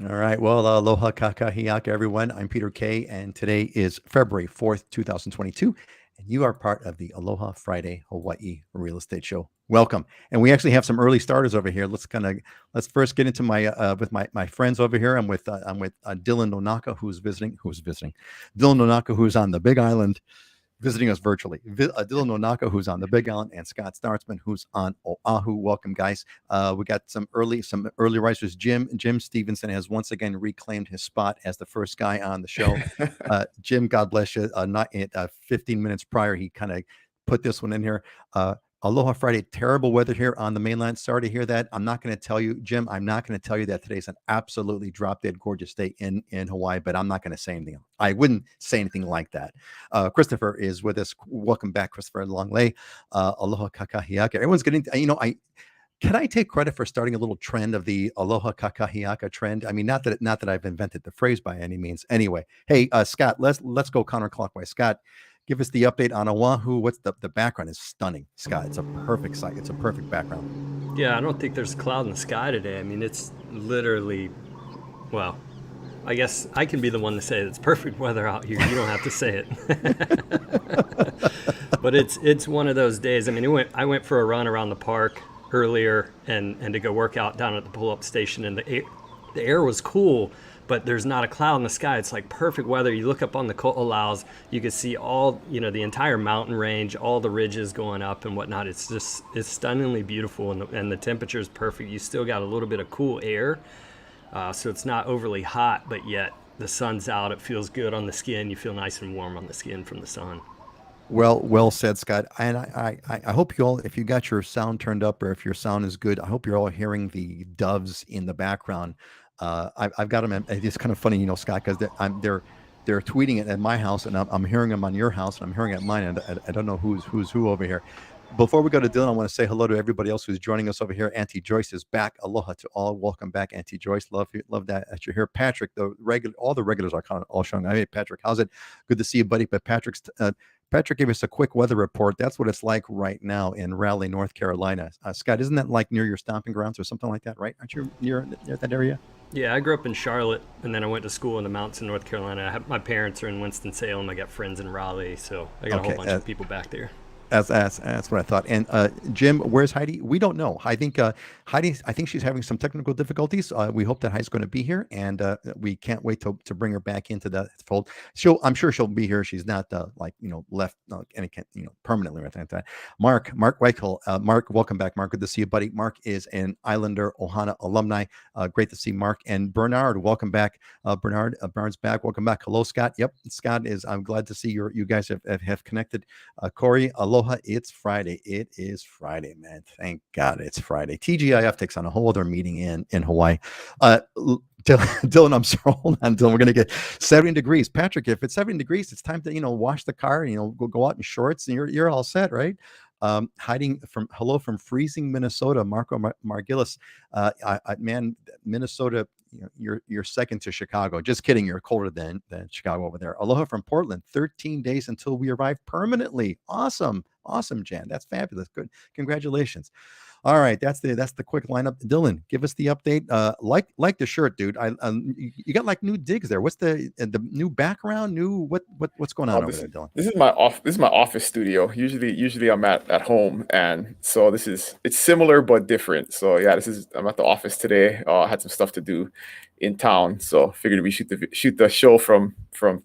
All right. Well, aloha kakahiaka, everyone. I'm Peter Kay, and today is February 4th, 2022, and you are part of the Aloha Friday Hawaii Real Estate Show. Welcome. And we actually have some early starters over here. Let's first get into my friends over here. I'm with Dylan Nonaka, who's visiting. Dylan Nonaka, who's on the Big Island, visiting us virtually. Dylan Onaka, who's on the Big Island, and Scott Startzman, who's on Oahu. Welcome, guys. We got some early risers. Jim Stevenson has once again reclaimed his spot as the first guy on the show. Jim, God bless you. Not 15 minutes prior, he kind of put this one in here. Aloha Friday, terrible weather here on the mainland. Sorry to hear that. I'm not going to tell you, Jim, I'm not going to tell you that today's an absolutely drop dead gorgeous day in Hawaii, but I'm not going to say anything. I wouldn't say anything like that. Christopher is with us. Welcome back, Christopher Longley. Aloha kakahiaka. Everyone's getting, can I take credit for starting a little trend of the Aloha kakahiaka trend? I mean, not that I've invented the phrase by any means. Anyway, hey, Scott, let's go counterclockwise. Scott, give us the update on Oahu. What's the background is stunning, Scott. It's a perfect site. It's a perfect background. Yeah, I don't think there's a cloud in the sky today. I mean, it's literally, well, I guess I can be the one to say it's perfect weather out here. You don't have to say it. But it's one of those days. I mean, I went for a run around the park earlier and to go work out down at the pull-up station, and the air was cool, but there's not a cloud in the sky. It's like perfect weather. You look up on the Ko'olaus, you can see all, the entire mountain range, all the ridges going up and whatnot. It's stunningly beautiful, and the temperature is perfect. You still got a little bit of cool air, so it's not overly hot, but yet the sun's out. It feels good on the skin. You feel nice and warm on the skin from the sun. Well said, Scott. And I hope you all, if you got your sound turned up or if your sound is good, I hope you're all hearing the doves in the background. I've got them. It's kind of funny, Scott, because they're tweeting it at my house, and I'm hearing them on your house, and I'm hearing it at mine, and I don't know who's who over here. Before we go to Dylan, I want to say hello to everybody else who's joining us over here. Auntie Joyce is back. Aloha to all. Welcome back, Auntie Joyce. Love that you're here. Patrick, all the regulars are kind of all showing. Hey, Patrick, how's it? Good to see you, buddy. But Patrick gave us a quick weather report. That's what it's like right now in Raleigh, North Carolina. Scott, isn't that like near your stomping grounds or something like that, right? Aren't you near that area? Yeah, I grew up in Charlotte, and then I went to school in the mountains in North Carolina. My parents are in Winston-Salem. I got friends in Raleigh, so I got a whole bunch of people back there. That's what I thought. And Jim, where's Heidi? We don't know. I think Heidi. I think she's having some technical difficulties. We hope that Heidi's going to be here, and we can't wait to bring her back into the fold. I'm sure she'll be here. She's not left any permanently or anything like that. Mark Whitehall. Mark, welcome back. Mark, good to see you, buddy. Mark is an Islander Ohana alumni. Great to see Mark and Bernard. Welcome back, Bernard's back. Welcome back. Hello, Scott. Yep, Scott is. I'm glad to see you guys have connected. Corey, aloha. It's Friday. It is Friday, man. Thank God it's Friday. TGIF takes on a whole other meeting in Hawaii. Dylan, I'm sorry. Hold on, Dylan. We're going to get 70 degrees. Patrick, if it's 70 degrees, it's time to, wash the car, go out in shorts, and you're all set, right? Hello from freezing Minnesota, Marco Margilis. Man, Minnesota, you're second to Chicago. Just kidding. You're colder than Chicago over there. Aloha from Portland. 13 days until we arrive permanently. Awesome, Jan. That's fabulous. Good. Congratulations. All right, that's the quick lineup. Dylan, give us the update. Like the shirt, dude. You got like new digs there. What's the new background? What's going on over there, Dylan? This is my office studio. Usually I'm at home, and so it's similar but different. So yeah, I'm at the office today. I had some stuff to do in town, so figured we shoot the show from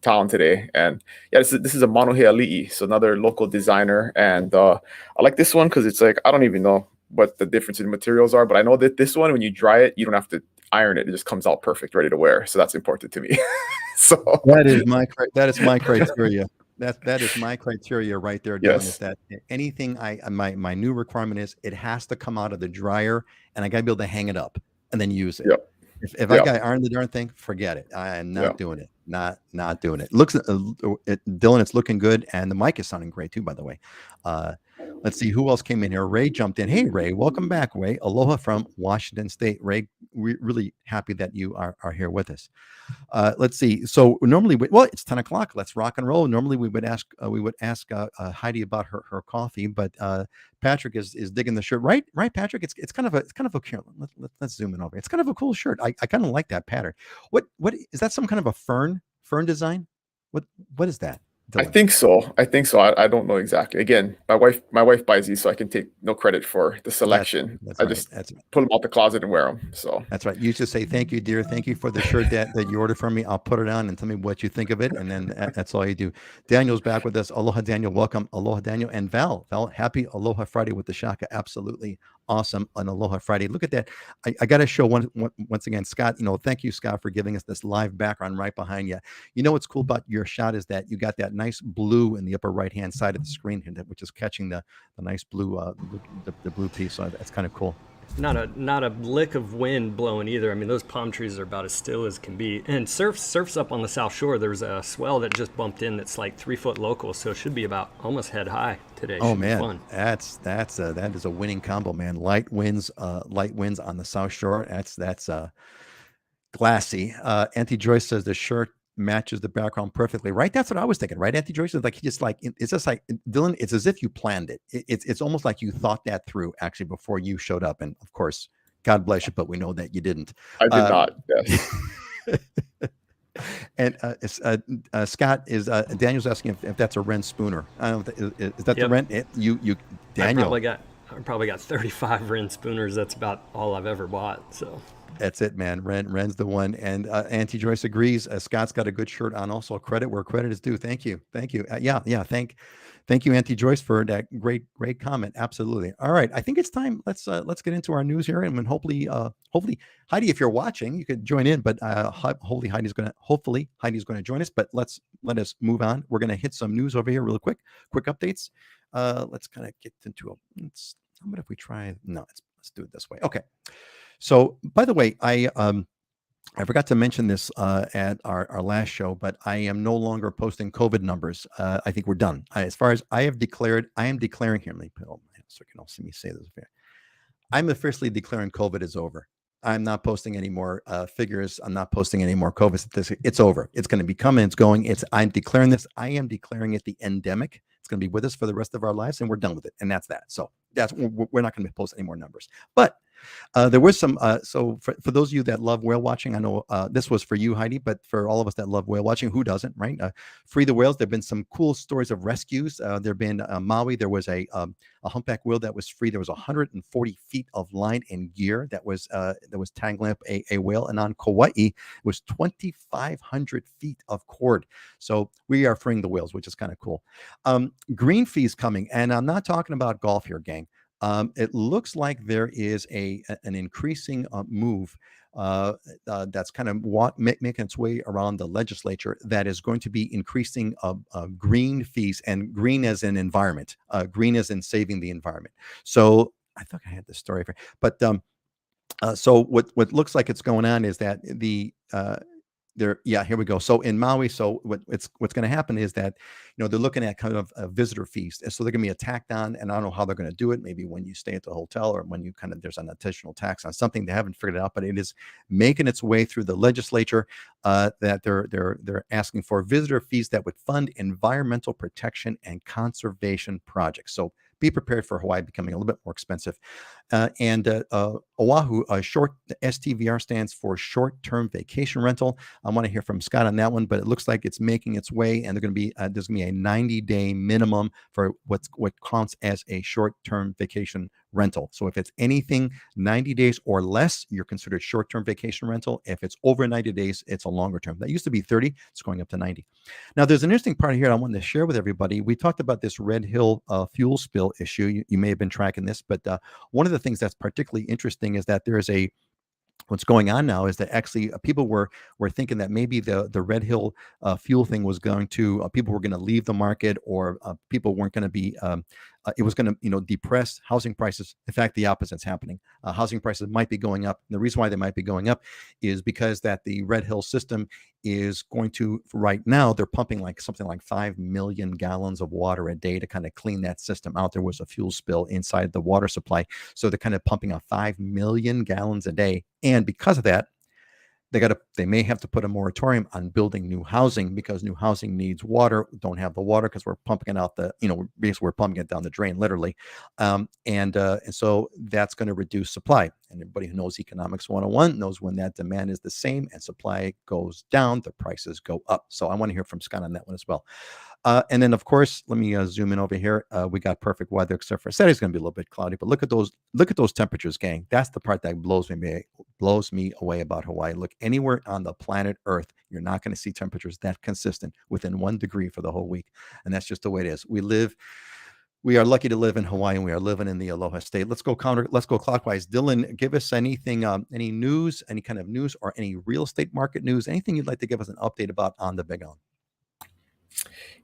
town today. And yeah, this is a Manuhe Ali'i, so another local designer, and I like this one because it's like I don't even know what the difference in materials are, but I know that this one, when you dry it, you don't have to iron it. It just comes out perfect, ready to wear. So that's important to me. So that is my criteria. That is my criteria right there. Dylan, yes. Is that anything my new requirement is it has to come out of the dryer, and I got to be able to hang it up and then use it. Yep. If I got to iron the darn thing, forget it. I am not doing it. Not doing it. Dylan, it's looking good, and the mic is sounding great too, by the way. Let's see who else came in here. Ray jumped in. Hey, Ray, welcome back, Ray. Aloha from Washington State. Ray, we're really happy that you are here with us. Let's see. So normally, it's 10 o'clock. Let's rock and roll. Normally, we would ask Heidi about her coffee, but Patrick is digging the shirt. Right, Patrick. It's kind of a here, let's zoom in over. It's kind of a cool shirt. I kind of like that pattern. What is that? Some kind of a fern design? What is that, I Dylan? think so. I don't know exactly. Again, my wife buys these, so I can take no credit for the selection. That's I right. just pull them out the closet and wear them. So That's right. You just say, thank you, dear. Thank you for the shirt that you ordered from me. I'll put it on and tell me what you think of it. And then that's all you do. Daniel's back with us. Aloha, Daniel. Welcome. Aloha, Daniel. And Val, happy Aloha Friday with the Shaka. Absolutely awesome on Aloha Friday. Look at that. I got to show once again, Scott, thank you, Scott, for giving us this live background right behind you. What's cool about your shot is that you got that nice blue in the upper right-hand side of the screen here, which is catching the nice blue, the blue piece. So that's kind of cool. Not a lick of wind blowing either. I mean, those palm trees are about as still as can be. And surf's up on the South Shore. There's a swell that just bumped in that's like 3 foot local, so it should be about almost head high today. Oh should man, be fun. that is a winning combo, man. Light winds on the South Shore. That's glassy. Auntie Joyce says the shirt matches the background perfectly. Right, that's what I was thinking. Right, Auntie Joyce is like it's just like Dylan. It's as if you planned it. It's almost like you thought that through actually before you showed up. And of course, God bless you, but we know that you didn't. I did not. Yes. And Scott is Daniel's asking if that's a Ren Spooner. I don't know. Is that the Ren? Daniel. I probably got 35 Ren Spooners. That's about all I've ever bought. So that's it, man. Ren's the one. And Auntie Joyce agrees. Scott's got a good shirt on. Also, credit where credit is due. Thank you. Yeah. Thank you, Auntie Joyce, for that great comment. Absolutely. All right. I think it's time. Let's get into our news here, and then hopefully, Heidi, if you're watching, you could join in. But hopefully Heidi's going to join us. But let us move on. We're going to hit some news over here real quick. Quick updates. Let's kind of get into how about if we try? No, let's do it this way. Okay. So, by the way, I forgot to mention this at our last show, but I am no longer posting COVID numbers. I think we're done. As far as I am declaring here. Let me put so you can all see me say this. I'm officially declaring COVID is over. I'm not posting any more figures. I'm not posting any more COVID statistics. It's over. It's going to be coming. It's going. I'm declaring this. I am declaring it the endemic. It's going to be with us for the rest of our lives, and we're done with it. And that's that. So we're not going to post any more numbers. But there was some. So for those of you that love whale watching, I know this was for you, Heidi, but for all of us that love whale watching, who doesn't, right? Free the whales. There've been some cool stories of rescues. There've been Maui. There was a humpback whale that was free. There was 140 feet of line and gear that was tangling up a whale, and on Kauai it was 2,500 feet of cord. So we are freeing the whales, which is kind of cool. Green fees coming, and I'm not talking about golf here, gang. It looks like there is an increasing move that's kind of making its way around the legislature that is going to be increasing green fees, and green as in environment, green as in saving the environment. So I thought I had this story for, but so what looks like it's going on is that here we go. So in Maui, so what's going to happen is that, they're looking at kind of visitor fees. So they're going to be tacked on, and I don't know how they're going to do it. Maybe when you stay at the hotel, or when there's an additional tax on something. They haven't figured it out, but it is making its way through the legislature that they're asking for visitor fees that would fund environmental protection and conservation projects. So be prepared for Hawaii becoming a little bit more expensive. And Oahu, the STVR stands for short-term vacation rental. I want to hear from Scott on that one, but it looks like it's making its way, and there's going to be a 90-day minimum for what counts as a short-term vacation rental. So if it's anything 90 days or less, you're considered short-term vacation rental. If it's over 90 days, it's a longer term. That used to be 30. It's going up to 90. Now, there's an interesting part here I wanted to share with everybody. We talked about this Red Hill fuel spill issue. You may have been tracking this, but one of the things that's particularly interesting is that there is what's going on now is that actually people were thinking that maybe the Red Hill fuel thing was going to people were going to leave the market, or people weren't going to be it was going to, depress housing prices. In fact, the opposite's happening. Housing prices might be going up. And the reason why they might be going up is because that the Red Hill system is going to, right now, they're pumping like something like 5 million gallons of water a day to kind of clean that system out. There was a fuel spill inside the water supply. So they're kind of pumping out 5 million gallons a day. And because of that, they may have to put a moratorium on building new housing, because new housing needs water. Don't have the water because we're pumping it out basically we're pumping it down the drain, literally. And so that's going to reduce supply. And everybody who knows economics 101 knows when that demand is the same and supply goes down, the prices go up. So I want to hear from Scott on that one as well. And then, of course, let me zoom in over here. We got perfect weather, except for Saturday's going to be a little bit cloudy. But look at those temperatures, gang. That's the part that blows me away about Hawaii. Look, anywhere on the planet Earth, you're not going to see temperatures that consistent within 1 degree for the whole week, and that's just the way it is. We are lucky to live in Hawaii, and we are living in the Aloha state. Let's go clockwise. Dylan, give us anything, any news, any kind of news, or any real estate market news, anything you'd like to give us an update about on the Big Island.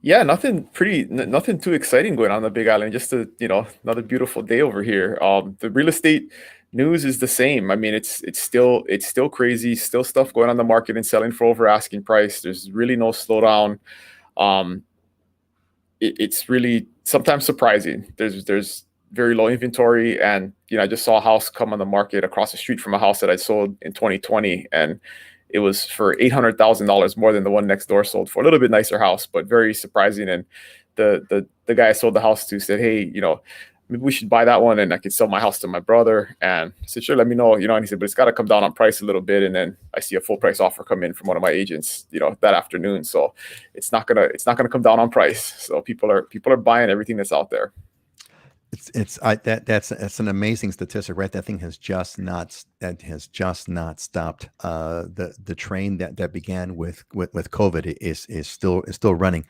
Yeah, nothing too exciting going on the Big Island. Just another beautiful day over here. The real estate news is the same. I mean, it's still crazy. Still stuff going on the market and selling for over asking price. There's really no slowdown. It's really sometimes surprising. There's very low inventory, and I just saw a house come on the market across the street from a house that I sold in 2020, and it was for $800,000 more than the one next door sold for. A little bit nicer house, but very surprising. And the guy I sold the house to said, "Hey, maybe we should buy that one, and I could sell my house to my brother." And I said, "Sure, let me know." And he said, "But it's got to come down on price a little bit." And then I see a full price offer come in from one of my agents, that afternoon. So it's not gonna come down on price. So people are buying everything that's out there. That's an amazing statistic, right? That thing has just not stopped. The train that began with COVID is still running.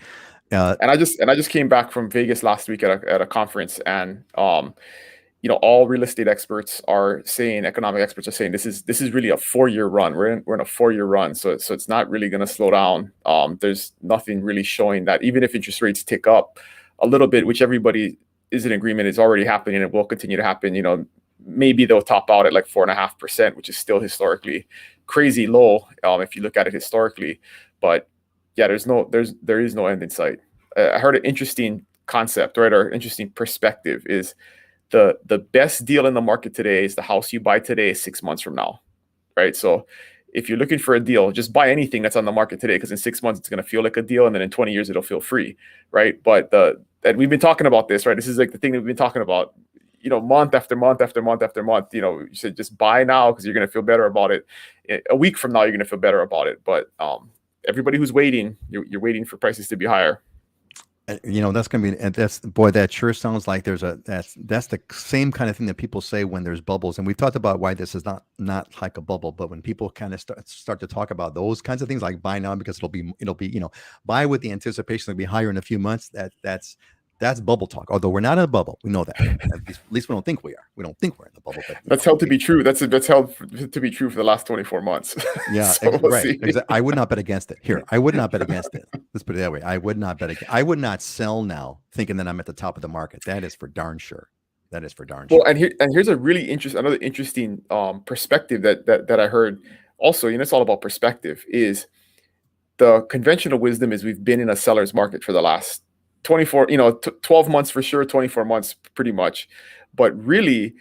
And I just came back from Vegas last week at a conference, and all real estate experts are saying, economic experts are saying, this is really a 4-year run. We're in a 4-year run, so it's not really going to slow down. There's nothing really showing that even if interest rates tick up a little bit, which everybody is in agreement is already happening and will continue to happen. Maybe they'll top out at like 4.5%, which is still historically crazy low if you look at it historically. But yeah, there is no end in sight. I heard an interesting concept, right, or interesting perspective is the best deal in the market today is the house you buy today 6 months from now, right? So if you're looking for a deal, just buy anything that's on the market today, because in 6 months it's going to feel like a deal, and then in 20 years it'll feel free, right? But and we've been talking about this, right? This is like the thing that we've been talking about, month after month after month after month. You should just buy now because you're going to feel better about it. A week from now, you're going to feel better about it. But everybody who's waiting, you're waiting for prices to be higher. That's going to be, and that sure sounds like that's the same kind of thing that people say when there's bubbles. And we've talked about why this is not like a bubble, but when people kind of start to talk about those kinds of things, like buy now because it'll be, buy with the anticipation it'll be higher in a few months. That's bubble talk. Although we're not in a bubble, we know that. At least we don't think we are. We don't think we're in the bubble. But that's held to be true. That's held to be true for the last 24 months. Yeah, so right. I would not bet against it. Here, I would not bet against it. Let's put it that way. I would not bet. I would not sell now, thinking that I'm at the top of the market. That is for darn sure. Well, and here's a really another interesting perspective that I heard. Also, it's all about perspective. Is the conventional wisdom is we've been in a seller's market for the last 24, 12 months for sure, 24 months pretty much. But really,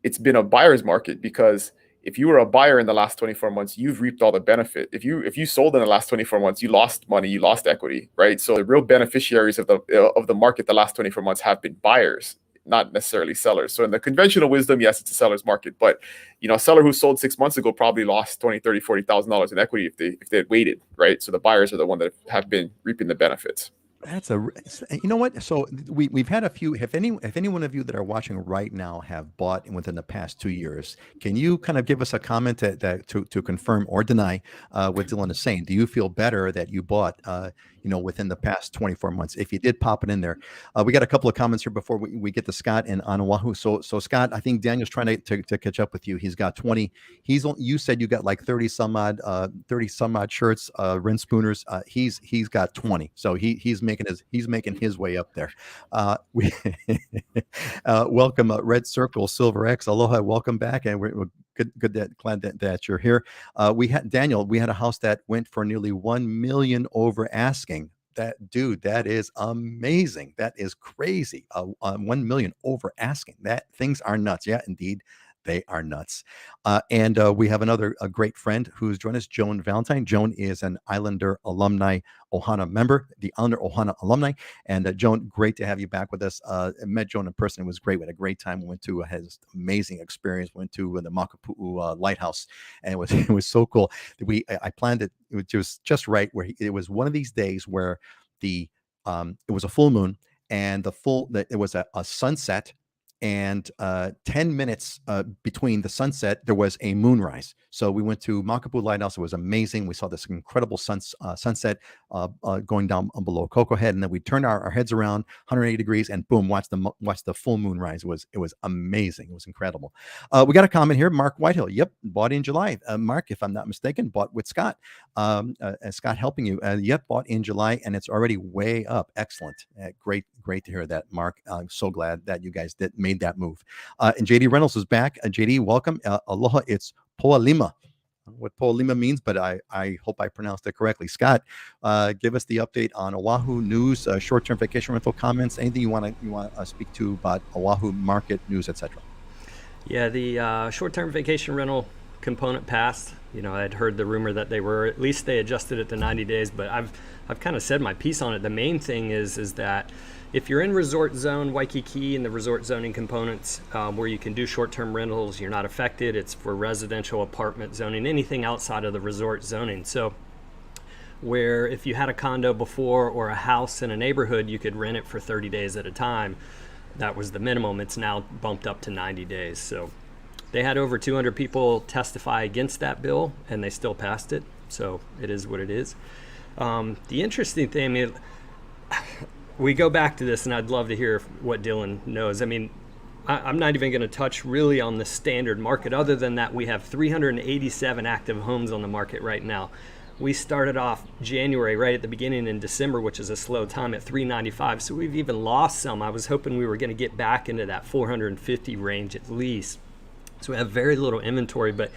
it's been a buyer's market, because if you were a buyer in the last 24 months, you've reaped all the benefit. If you sold in the last 24 months, you lost money, you lost equity, right? So the real beneficiaries of the market the last 24 months have been buyers, not necessarily sellers. So in the conventional wisdom, yes, it's a seller's market, but a seller who sold 6 months ago probably lost $20,000, $30,000, $40,000 in equity if they had waited, right? So the buyers are the one that have been reaping the benefits. What? So we've had a few. If any one of you that are watching right now have bought within the past 2 years, can you kind of give us a comment to confirm or deny what Dylan is saying? Do you feel better that you bought within the past 24 months. If you did pop it in there, we got a couple of comments here before we get to Scott and on Oahu. So Scott, I think Daniel's trying to catch up with you. He's got 20. You said you got like 30 some odd shirts, rinse spooners. He's got 20. So he's making his way up there. We welcome Red Circle Silver X. Aloha, welcome back, and we're glad that you're here. We had a house that went for nearly 1 million over asking. That is amazing. That is crazy. 1 million over asking. Things are nuts. Yeah, indeed. They are nuts. And we have a great friend who's joined us, Joan Valentine. Joan is an Islander alumni Ohana member, the Islander Ohana alumni. And Joan, great to have you back with us. I met Joan in person. It was great. We had a great time. We went to his amazing experience. Went to the Makapu'u Lighthouse, and it was so cool. I planned it. It was just right where it was one of these days where it was a full moon, and it was a sunset, and 10 minutes between the sunset, there was a moonrise. So we went to Makapu'u Lighthouse. It was amazing. We saw this incredible sunset going down below Coco Head, and then we turned our heads around 180 degrees, and boom, watched the full moon rise. It was amazing. It was incredible. We got a comment here. Mark Whitehill. Yep, bought in July. Mark, if I'm not mistaken, bought with Scott. Scott helping you. Yep, bought in July, and it's already way up. Excellent. Great to hear that, Mark. I'm so glad that you guys made that move. And JD Reynolds is back. JD, welcome. Aloha. It's Po'alima. What Po'alima means, but I hope I pronounced it correctly. Scott, give us the update on Oahu news, short-term vacation rental comments, anything you want to speak to about Oahu market news, etc. Yeah, the short-term vacation rental component passed. I'd heard the rumor that at least they adjusted it to 90 days, but I've kind of said my piece on it. The main thing is that if you're in resort zone, Waikiki and the resort zoning components where you can do short-term rentals, you're not affected. It's for residential apartment zoning, anything outside of the resort zoning. So where if you had a condo before or a house in a neighborhood, you could rent it for 30 days at a time. That was the minimum. It's now bumped up to 90 days. So they had over 200 people testify against that bill, and they still passed it. So it is what it is. The interesting thing, we go back to this, and I'd love to hear what Dylan knows. I'm not even going to touch really on the standard market. Other than that, we have 387 active homes on the market right now. We started off January right at the beginning in December, which is a slow time, at 395. So we've even lost some. I was hoping we were going to get back into that 450 range at least. So we have very little inventory, but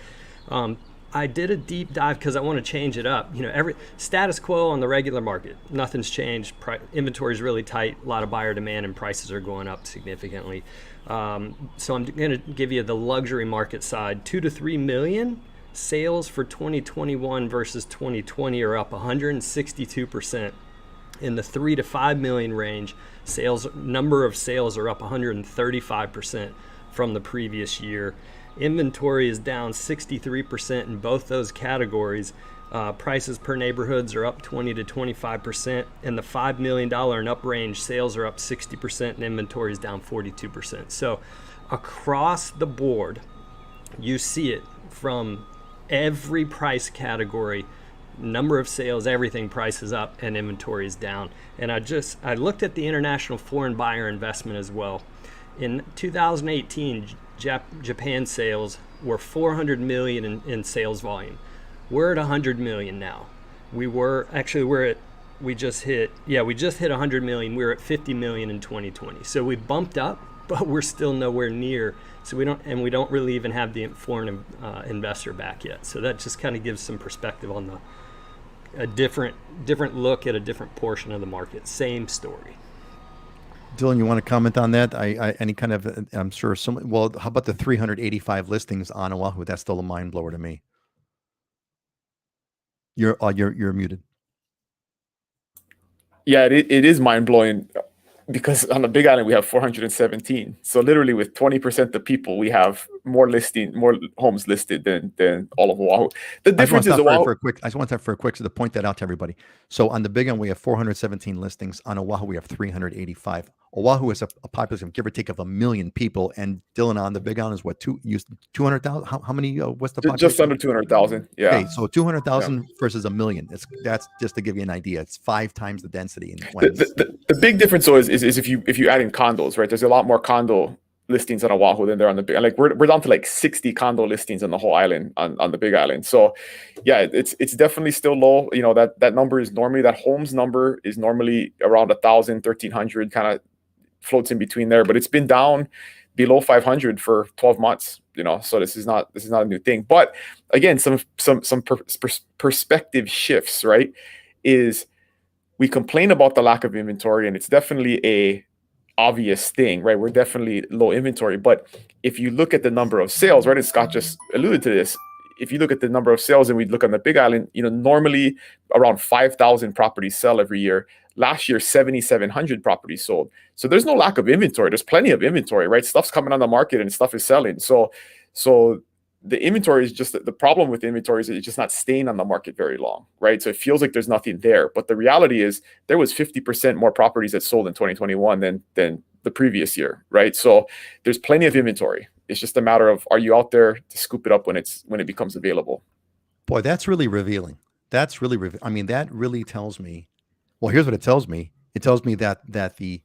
I did a deep dive because I want to change it up. Every status quo on the regular market, nothing's changed. Inventory is really tight, a lot of buyer demand, and prices are going up significantly. So I'm going to give you the luxury market side. 2 to 3 million sales for 2021 versus 2020 are up 162%. In the 3 to 5 million range, number of sales are up 135% from the previous year. Inventory is down 63% in both those categories. Prices per neighborhoods are up 20 to 25%. In the $5 million and up range, sales are up 60% and inventory is down 42%. So across the board, you see it from every price category. Number of sales, everything, price is up and inventory is down. And I looked at the international foreign buyer investment as well. In 2018, Japan sales were 400 million in sales volume. We're at 100 million now. We just hit 100 million. We were at 50 million in 2020. So we bumped up, but we're still nowhere near. So we don't really even have the foreign investor back yet. So that just kind of gives some perspective on a different look at a different portion of the market. Same story. Dylan, you want to comment on that? Any kind of, I'm sure how about the 385 listings on Oahu? That's still a mind blower to me. You're muted. Yeah, it is mind blowing because on the Big Island we have 417. So literally with 20% of people, we have more homes listed than all of Oahu. The difference is Oahu. I just want to for a quick to point that out to everybody. So on the Big Island we have 417 listings. On Oahu we have 385. Oahu is a population, give or take, of 1 million people, and Dylan, on the Big Island is what, 200,000? How many? What's the population? Just under 200,000. Yeah. Okay, so 200,000 versus 1 million. That's just to give you an idea. It's 5 times the density. The big difference though is if you add in condos, right? There's a lot more condo listings on Oahu than there on the Big. Like we're down to like 60 condo listings on the whole island on the Big Island. So yeah, it's definitely still low. You know, that number is normally, that homes number is normally around 1,000, 1,300, kind of floats in between there, but it's been down below 500 for 12 months, you know, so this is not a new thing. But again, some perspective shifts, right? Is we complain about the lack of inventory, and it's definitely a obvious thing, right? We're definitely low inventory, but if you look at the number of sales, right, and Scott just alluded to this, if you look at the number of sales and we look on the Big Island, you know, normally around 5,000 properties sell every year. Last year, 7,700 properties sold. So there's no lack of inventory. There's plenty of inventory, right? Stuff's coming on the market and stuff is selling. So the inventory is just, the problem with inventory is it's just not staying on the market very long, right? So it feels like there's nothing there. But the reality is there was 50% more properties that sold in 2021 than the previous year, right? So there's plenty of inventory. It's just a matter of, are you out there to scoop it up when it becomes available? Boy, that's really revealing. I mean, that really tells me, well, here's what it tells me. It tells me that the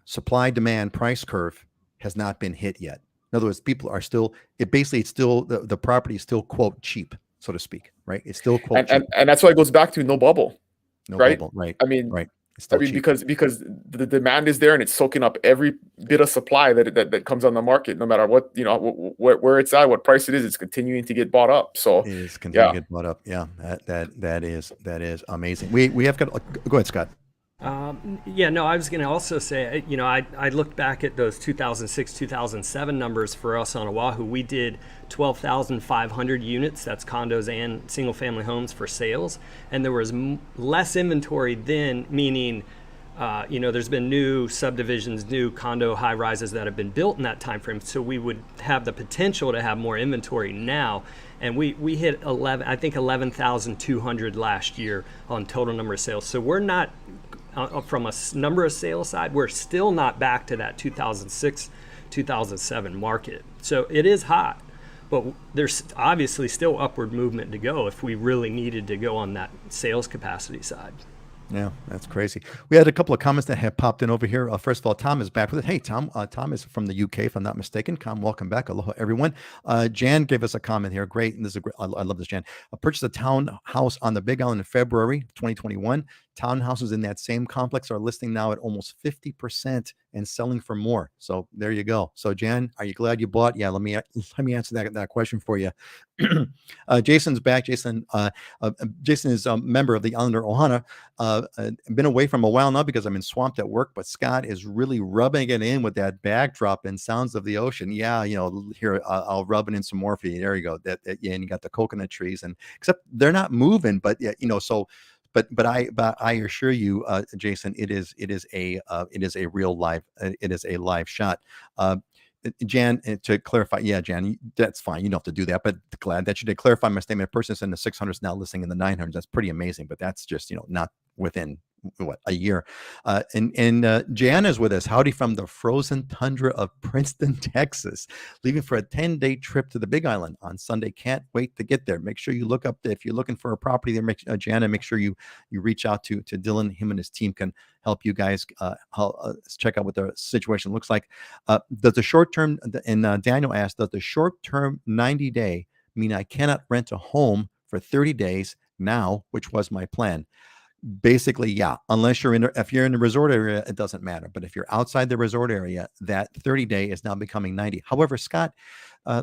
supply demand price curve has not been hit yet. In other words, people are still, it's still the property is still, quote, cheap, so to speak, right? It's still, quote, cheap. And that's why it goes back to no bubble. No right? bubble, right? I mean, right. Because the demand is there and it's soaking up every bit of supply that comes on the market, no matter what, you know, where it's at, what price it is, it's continuing to get bought up. So it is continuing to get bought up. Yeah, that is amazing. We have got, go ahead, Scott. Yeah, no, I was going to also say, you know, I looked back at those 2006, 2007 numbers for us on Oahu. We did 12,500 units, that's condos and single family homes for sales. And there was less inventory then, meaning, you know, there's been new subdivisions, new condo high rises that have been built in that time frame. So we would have the potential to have more inventory now. And we hit 11,200 last year on total number of sales. So we're not, from a number of sales side, we're still not back to that 2006, 2007 market. So it is hot, but there's obviously still upward movement to go if we really needed to go on that sales capacity side. Yeah, that's crazy. We had a couple of comments that have popped in over here. First of all, Tom is back with it. Hey, Tom. Tom is from the UK, if I'm not mistaken. Tom, welcome back. Aloha, everyone. Jan gave us a comment here. Great. And this is great. I love this, Jan. I purchased a townhouse on the Big Island in February 2021. Townhouses in that same complex are listing now at almost 50% and selling for more. So there you go. So Jan, are you glad you bought? Yeah, let me answer that question for you. Jason's back. Jason is a member of the Islander Ohana. Been away from a while now because I'm in swamped at work, but Scott is really rubbing it in with that backdrop and sounds of the ocean. Yeah, you know, here I'll rub it in some more for you. There you go. Yeah, and you got the coconut trees, and except they're not moving, but yeah, you know, so. But I assure you, Jason, it is a real live shot. Jan, to clarify, yeah, Jan, that's fine. You don't have to do that, but glad that you did clarify my statement. A person in the 600s now listing in the 900s. That's pretty amazing, but that's just, you know, not within a year. And Jan is with us. Howdy from the frozen tundra of Princeton, Texas, leaving for a 10-day trip to the Big Island on Sunday. Can't wait to get there. Make sure you look up if you're looking for a property there. Jan, and make sure you reach out to Dylan. Him and his team can help you guys check out what the situation looks like. Does the short term, and Daniel asked, does the short term 90-day mean I cannot rent a home for 30 days now, which was my plan? Basically, yeah, unless if you're in the resort area, it doesn't matter. But if you're outside the resort area, that 30-day is now becoming 90. However, Scott,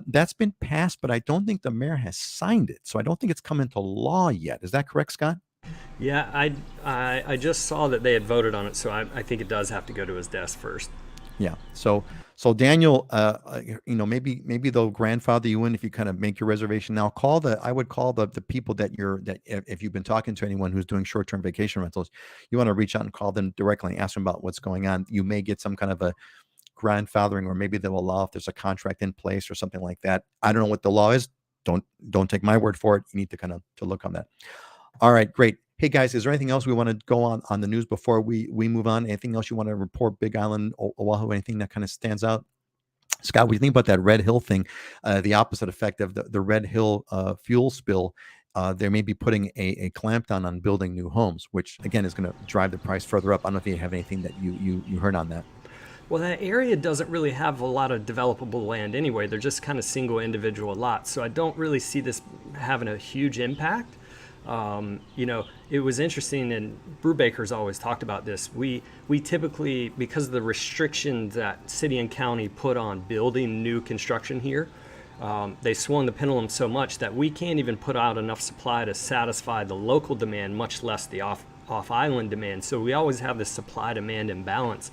that's been passed, but I don't think the mayor has signed it. So I don't think it's come into law yet. Is that correct, Scott? Yeah, I just saw that they had voted on it. So I think it does have to go to his desk first. Yeah. So Daniel, you know, maybe they'll grandfather you in if you kind of make your reservation now. I would call the people that if you've been talking to anyone who's doing short-term vacation rentals, you want to reach out and call them directly and ask them about what's going on. You may get some kind of a grandfathering, or maybe they'll allow if there's a contract in place or something like that. I don't know what the law is. Don't take my word for it. You need to kind of to look on that. All right, great. Hey guys, is there anything else we want to go on the news before we move on? Anything else you want to report? Big Island, Oahu, anything that kind of stands out? Scott, what do you think about that Red Hill thing? The opposite effect of the Red Hill fuel spill. They may be putting a clamp down on building new homes, which again is going to drive the price further up. I don't know if you have anything that you heard on that. Well, that area doesn't really have a lot of developable land anyway. They're just kind of single individual lots. So I don't really see this having a huge impact. It was interesting, and Brubaker's always talked about this. We typically, because of the restrictions that city and county put on building new construction here, they swung the pendulum so much that we can't even put out enough supply to satisfy the local demand, much less the off-island demand. So we always have this supply-demand imbalance.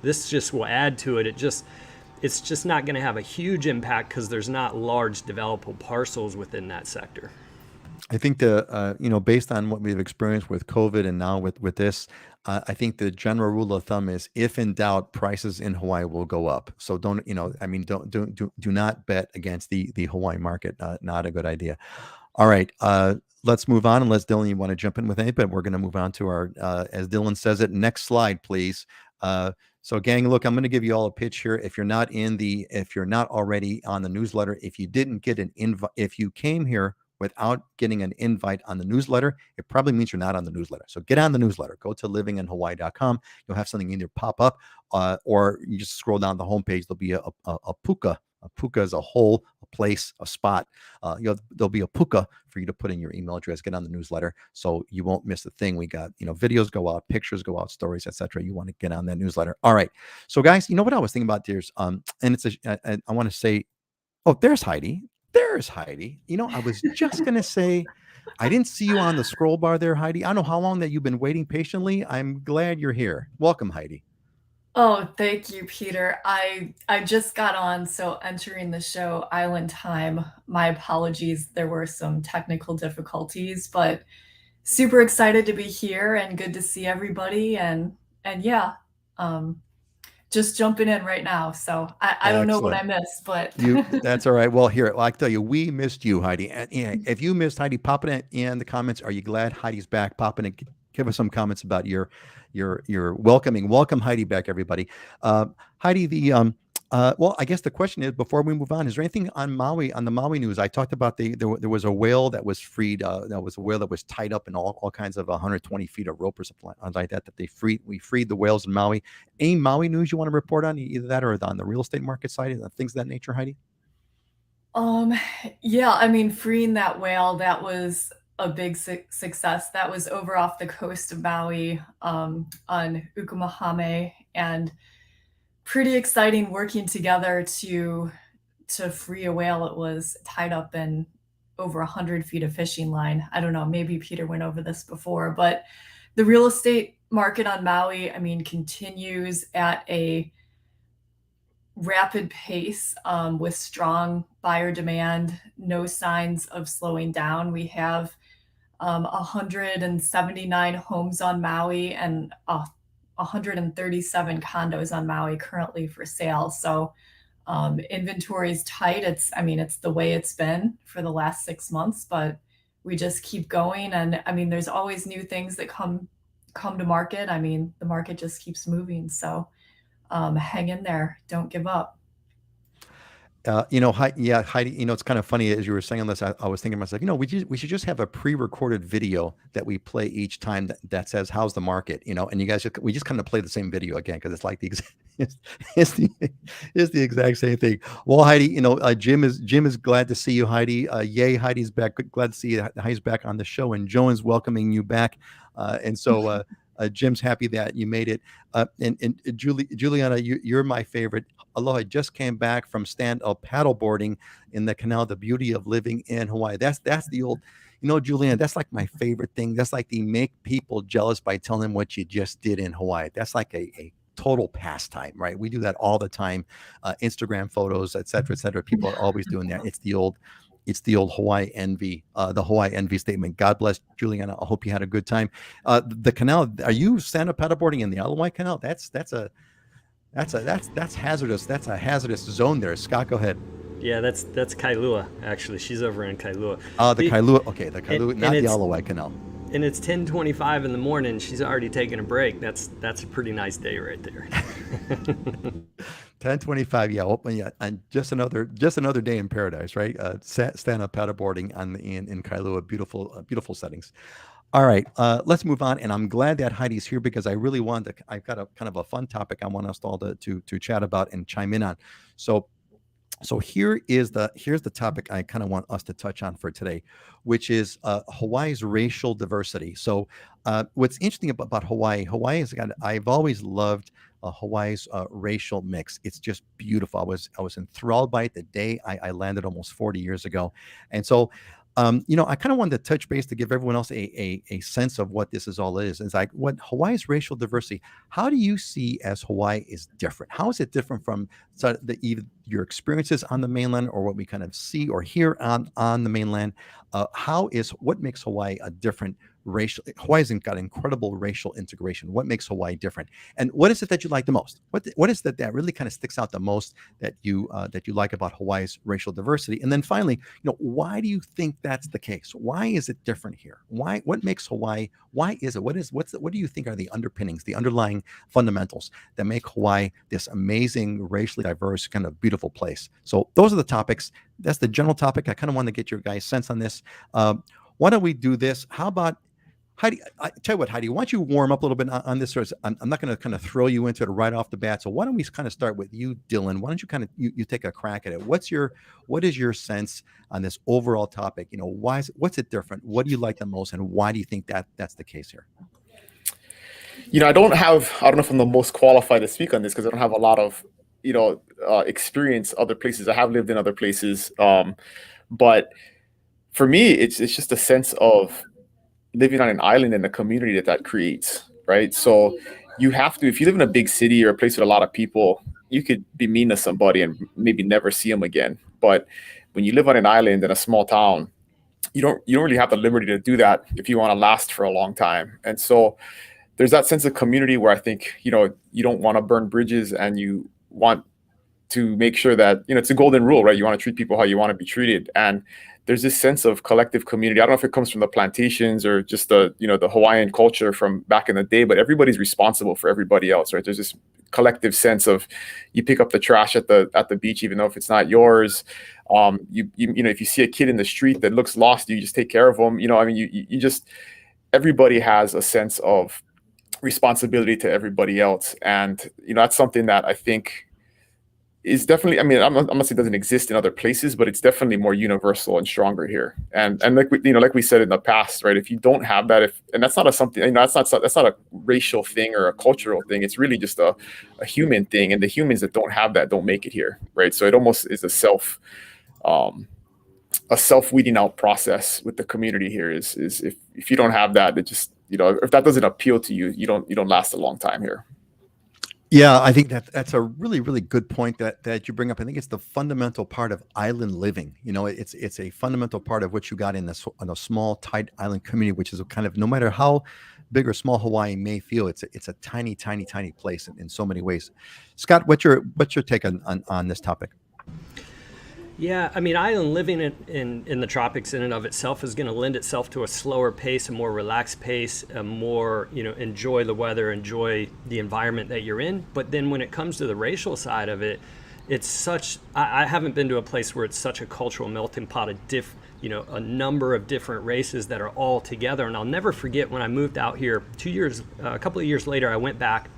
This just will add to it. It's just not going to have a huge impact because there's not large developable parcels within that sector. I think based on what we've experienced with COVID and now with this, I think the general rule of thumb is, if in doubt, prices in Hawaii will go up. So do not bet against the Hawaii market. Not a good idea. All right. Let's move on, unless Dylan, you want to jump in with anything, but we're going to move on to our, as Dylan says it, next slide, please. So gang, look, I'm going to give you all a pitch here. If you're not already on the newsletter, if you didn't get an invite, if you came here without getting an invite on the newsletter, it probably means you're not on the newsletter. So get on the newsletter. Go to livinginhawaii.com. You'll have something either pop up or you just scroll down the homepage. There'll be a puka. A puka is a hole, a place, a spot. There'll be a puka for you to put in your email address. Get on the newsletter so you won't miss a thing. We got videos go out, pictures go out, stories, etc. You want to get on that newsletter. All right. So guys, you know what I was thinking about? And I want to say, oh, there's Heidi. There's Heidi. I was just going to say, I didn't see you on the scroll bar there, Heidi. I don't know how long that you've been waiting patiently. I'm glad you're here. Welcome, Heidi. Oh, thank you, Peter. I just got on, so entering the show Island time. My apologies. There were some technical difficulties, but super excited to be here and good to see everybody. And yeah, just jumping in right now. So I don't know what I missed, but that's all right. Well, here, I tell you, we missed you, Heidi. And if you missed Heidi, pop it in the comments. Are you glad Heidi's back? Pop in and give us some comments about your welcome Heidi back, everybody. Heidi, well, I guess the question is, before we move on, is there anything on the Maui news? I talked about there was a whale that was freed. That was a whale that was tied up in all kinds of 120 feet of rope or something like that. We freed the whales in Maui. Any Maui news you want to report on, either that or on the real estate market side, things of that nature, Heidi? Yeah, I mean, freeing that whale, that was a big success. That was over off the coast of Maui, on Ukumahame, and pretty exciting working together to free a whale. It was tied up in over 100 feet of fishing line. I don't know, maybe Peter went over this before, but the real estate market on Maui, I mean, continues at a rapid pace, with strong buyer demand, no signs of slowing down. We have 179 homes on Maui and 137 condos on Maui currently for sale. So inventory is tight. It's the way it's been for the last 6 months, but we just keep going. And I mean, there's always new things that come to market. I mean, the market just keeps moving. So hang in there. Don't give up. Heidi, it's kind of funny as you were saying this, I was thinking to myself, we should just have a pre-recorded video that we play each time that says, how's the market, and you guys, we just kind of play the same video again, because it's like it's the exact same thing. Well, Heidi, Jim is glad to see you, Heidi. Yay, Heidi's back. Glad to see you. Heidi's back on the show, and Joan's welcoming you back. And so Jim's happy that you made it. And Juliana, you're my favorite. Aloha, just came back from stand-up paddleboarding in the canal. The beauty of living in Hawaii. That's the old, Juliana, that's like my favorite thing. That's like the make people jealous by telling them what you just did in Hawaii. That's like a total pastime, right? We do that all the time. Instagram photos, et cetera, et cetera. People are always doing that. It's the old Hawaii envy, the Hawaii envy statement. God bless, Juliana. I hope you had a good time. The canal, are you stand-up paddleboarding in the Aloha Canal? That's That's hazardous. That's a hazardous zone there. Scott, go ahead. Yeah, that's Kailua actually. She's over in Kailua. The The Kailua. Okay, the and Kailua, and not the it's Aloha Canal. and it's 10:25 in the morning. She's already taking a break. That's a pretty nice day right there. 10:25. Yeah, yeah, and just another day in paradise, right? Stand up paddleboarding in Kailua. Beautiful, beautiful settings. All right, let's move on. And I'm glad that Heidi's here because I really want to. I've got a kind of a fun topic I want us all to chat about and chime in on. So here's the topic I kind of want us to touch on for today, which is Hawaii's racial diversity. So what's interesting about Hawaii, I've always loved Hawaii's racial mix. It's just beautiful. I was enthralled by it the day I landed almost 40 years ago, and so. I kind of wanted to touch base to give everyone else a sense of what this is all is. It's like what Hawaii's racial diversity. How do you see as Hawaii is different? How is it different from either your experiences on the mainland or what we kind of see or hear on the mainland? What makes Hawaii a different racial? Hawaii's got incredible racial integration. What makes Hawaii different? And what is it that you like the most? What is that really kind of sticks out the most that you like about Hawaii's racial diversity? And then finally, why do you think that's the case? Why is it different here? What makes Hawaii? Why is it? What do you think are the underpinnings, the underlying fundamentals that make Hawaii this amazing, racially diverse, kind of beautiful place? So those are the topics. That's the general topic. I kind of want to get your guys' sense on this. Why don't we do this? How about Heidi? I tell you what, Heidi, why don't you warm up a little bit on this? I'm not going to kind of throw you into it right off the bat. So why don't we kind of start with you, Dylan? Why don't you kind of you take a crack at it? What is your sense on this overall topic? What's it different? What do you like the most, and why do you think that's the case here? I don't know if I'm the most qualified to speak on this because I don't have a lot of experience other places. I have lived in other places, but for me, it's just a sense of living on an island and the community that creates, right? So you have to, if you live in a big city or a place with a lot of people, you could be mean to somebody and maybe never see them again. But when you live on an island in a small town, you don't really have the liberty to do that if you want to last for a long time. And so there's that sense of community where I think, you don't want to burn bridges and you want to make sure that, it's a golden rule, right? You want to treat people how you want to be treated. And there's this sense of collective community. I don't know if it comes from the plantations or just the Hawaiian culture from back in the day, but everybody's responsible for everybody else, right? There's this collective sense of you pick up the trash at the beach, even though if it's not yours. If you see a kid in the street that looks lost, you just take care of them. Everybody has a sense of responsibility to everybody else. And, that's something that I think is definitely, I'm not saying it doesn't exist in other places, but it's definitely more universal and stronger here. And like we said in the past, right? If you don't have that, and that's not that's not a racial thing or a cultural thing. It's really just a human thing. And the humans that don't have that don't make it here, right? So it almost is a self weeding out process with the community here. Is if you don't have that, it just if that doesn't appeal to you, you don't last a long time here. Yeah, I think that's a really, really good point that you bring up. I think it's the fundamental part of island living. It's a fundamental part of what you got in a small, tight island community, which is a kind of, no matter how big or small Hawaii may feel, it's a tiny, tiny, tiny place in so many ways. Scott, what's your take on this topic? Yeah, island living in the tropics in and of itself is going to lend itself to a slower pace, a more relaxed pace, a more, enjoy the weather, enjoy the environment that you're in. But then when it comes to the racial side of it, I haven't been to a place where it's such a cultural melting pot of a number of different races that are all together. And I'll never forget when I moved out here a couple of years later, I went back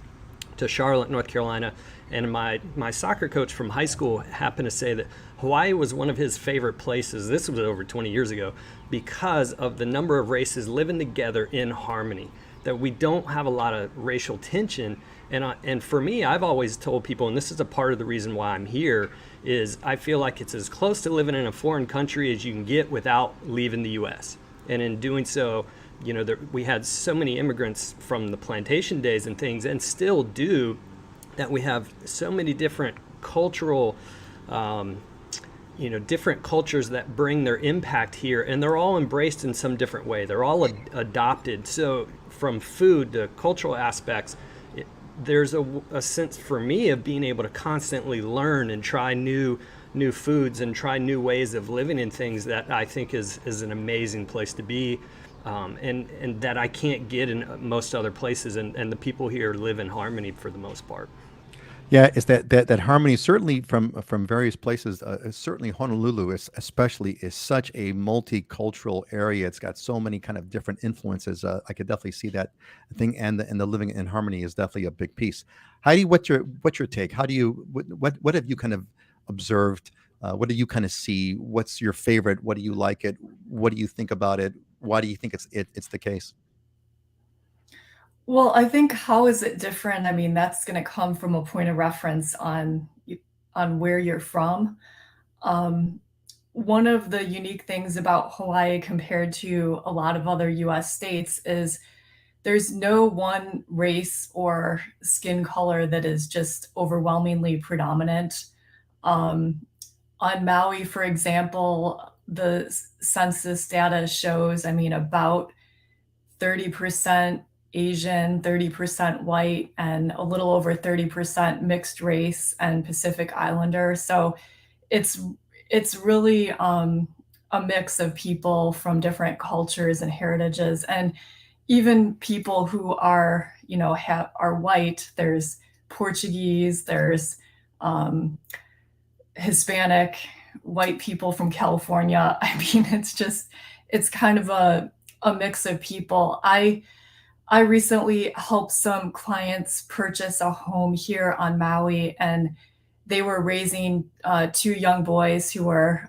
to Charlotte, North Carolina, and my soccer coach from high school happened to say that Hawaii was one of his favorite places. This was over 20 years ago, because of the number of races living together in harmony, that we don't have a lot of racial tension. And for me, I've always told people, and this is a part of the reason why I'm here, is I feel like it's as close to living in a foreign country as you can get without leaving the U.S. And in doing so, we had so many immigrants from the plantation days and things, and still do, that we have so many different cultural, different cultures that bring their impact here, and they're all embraced in some different way. They're all adopted. So from food to cultural aspects, there's a sense for me of being able to constantly learn and try new foods and try new ways of living in things that I think is an amazing place to be, and that I can't get in most other places, and the people here live in harmony for the most part. Yeah, it's that harmony certainly from various places. Certainly Honolulu is especially is such a multicultural area. It's got so many kind of different influences. I could definitely see that thing, and the living in harmony is definitely a big piece. Heidi, what's your take? How do you what have you kind of observed? What do you kind of see? What's your favorite? What do you like it? What do you think about it? Why do you think it's the case? Well, I think how is it different? I mean, that's gonna come from a point of reference on where you're from. Um, One of the unique things about Hawaii compared to a lot of other US states is there's no one race or skin color that is just overwhelmingly predominant. Um, on Maui, for example, the census data shows, I mean, about 30% Asian, 30% white, and a little over 30% mixed race and Pacific Islander. So it's it's really a mix of people from different cultures and heritages, and even people who are, are white. There's Portuguese, there's um, Hispanic, white people from California. I mean, it's kind of a mix of people. I recently helped some clients purchase a home here on Maui, and they were raising two young boys who were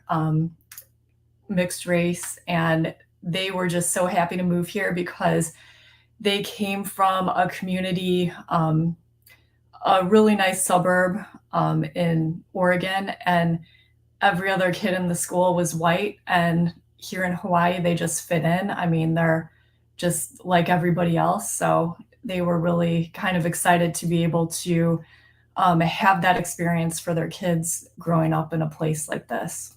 mixed race, and they were just so happy to move here because they came from a community, a really nice suburb in Oregon, and every other kid in the school was white. And here in Hawaii, they just fit in. I mean, they're just like everybody else. So they were really kind of excited to be able to have that experience for their kids growing up in a place like this.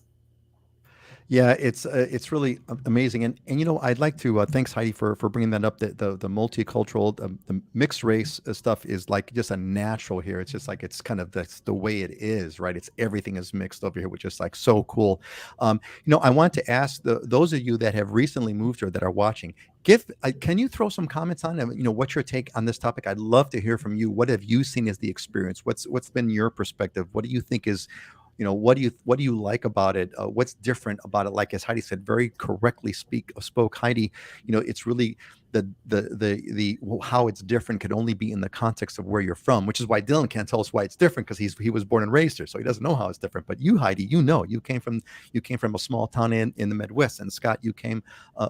Yeah, it's really amazing, and I'd like to thanks Heidi for bringing that up. The multicultural, the mixed race stuff is like just a natural here. It's just like it's kind of that's the way it is, right? It's everything is mixed over here, which is like so cool. I want to ask those of you that have recently moved here that are watching. Can you throw some comments on what's your take on this topic? I'd love to hear from you. What have you seen as the experience? What's been your perspective? What do you think is what do you like about it? What's different about it? Like as Heidi said, very correctly spoke Heidi. It's really the how it's different could only be in the context of where you're from, which is why Dylan can't tell us why it's different because he was born and raised here, so he doesn't know how it's different. But you, Heidi, you came from a small town in the Midwest, and Scott, you came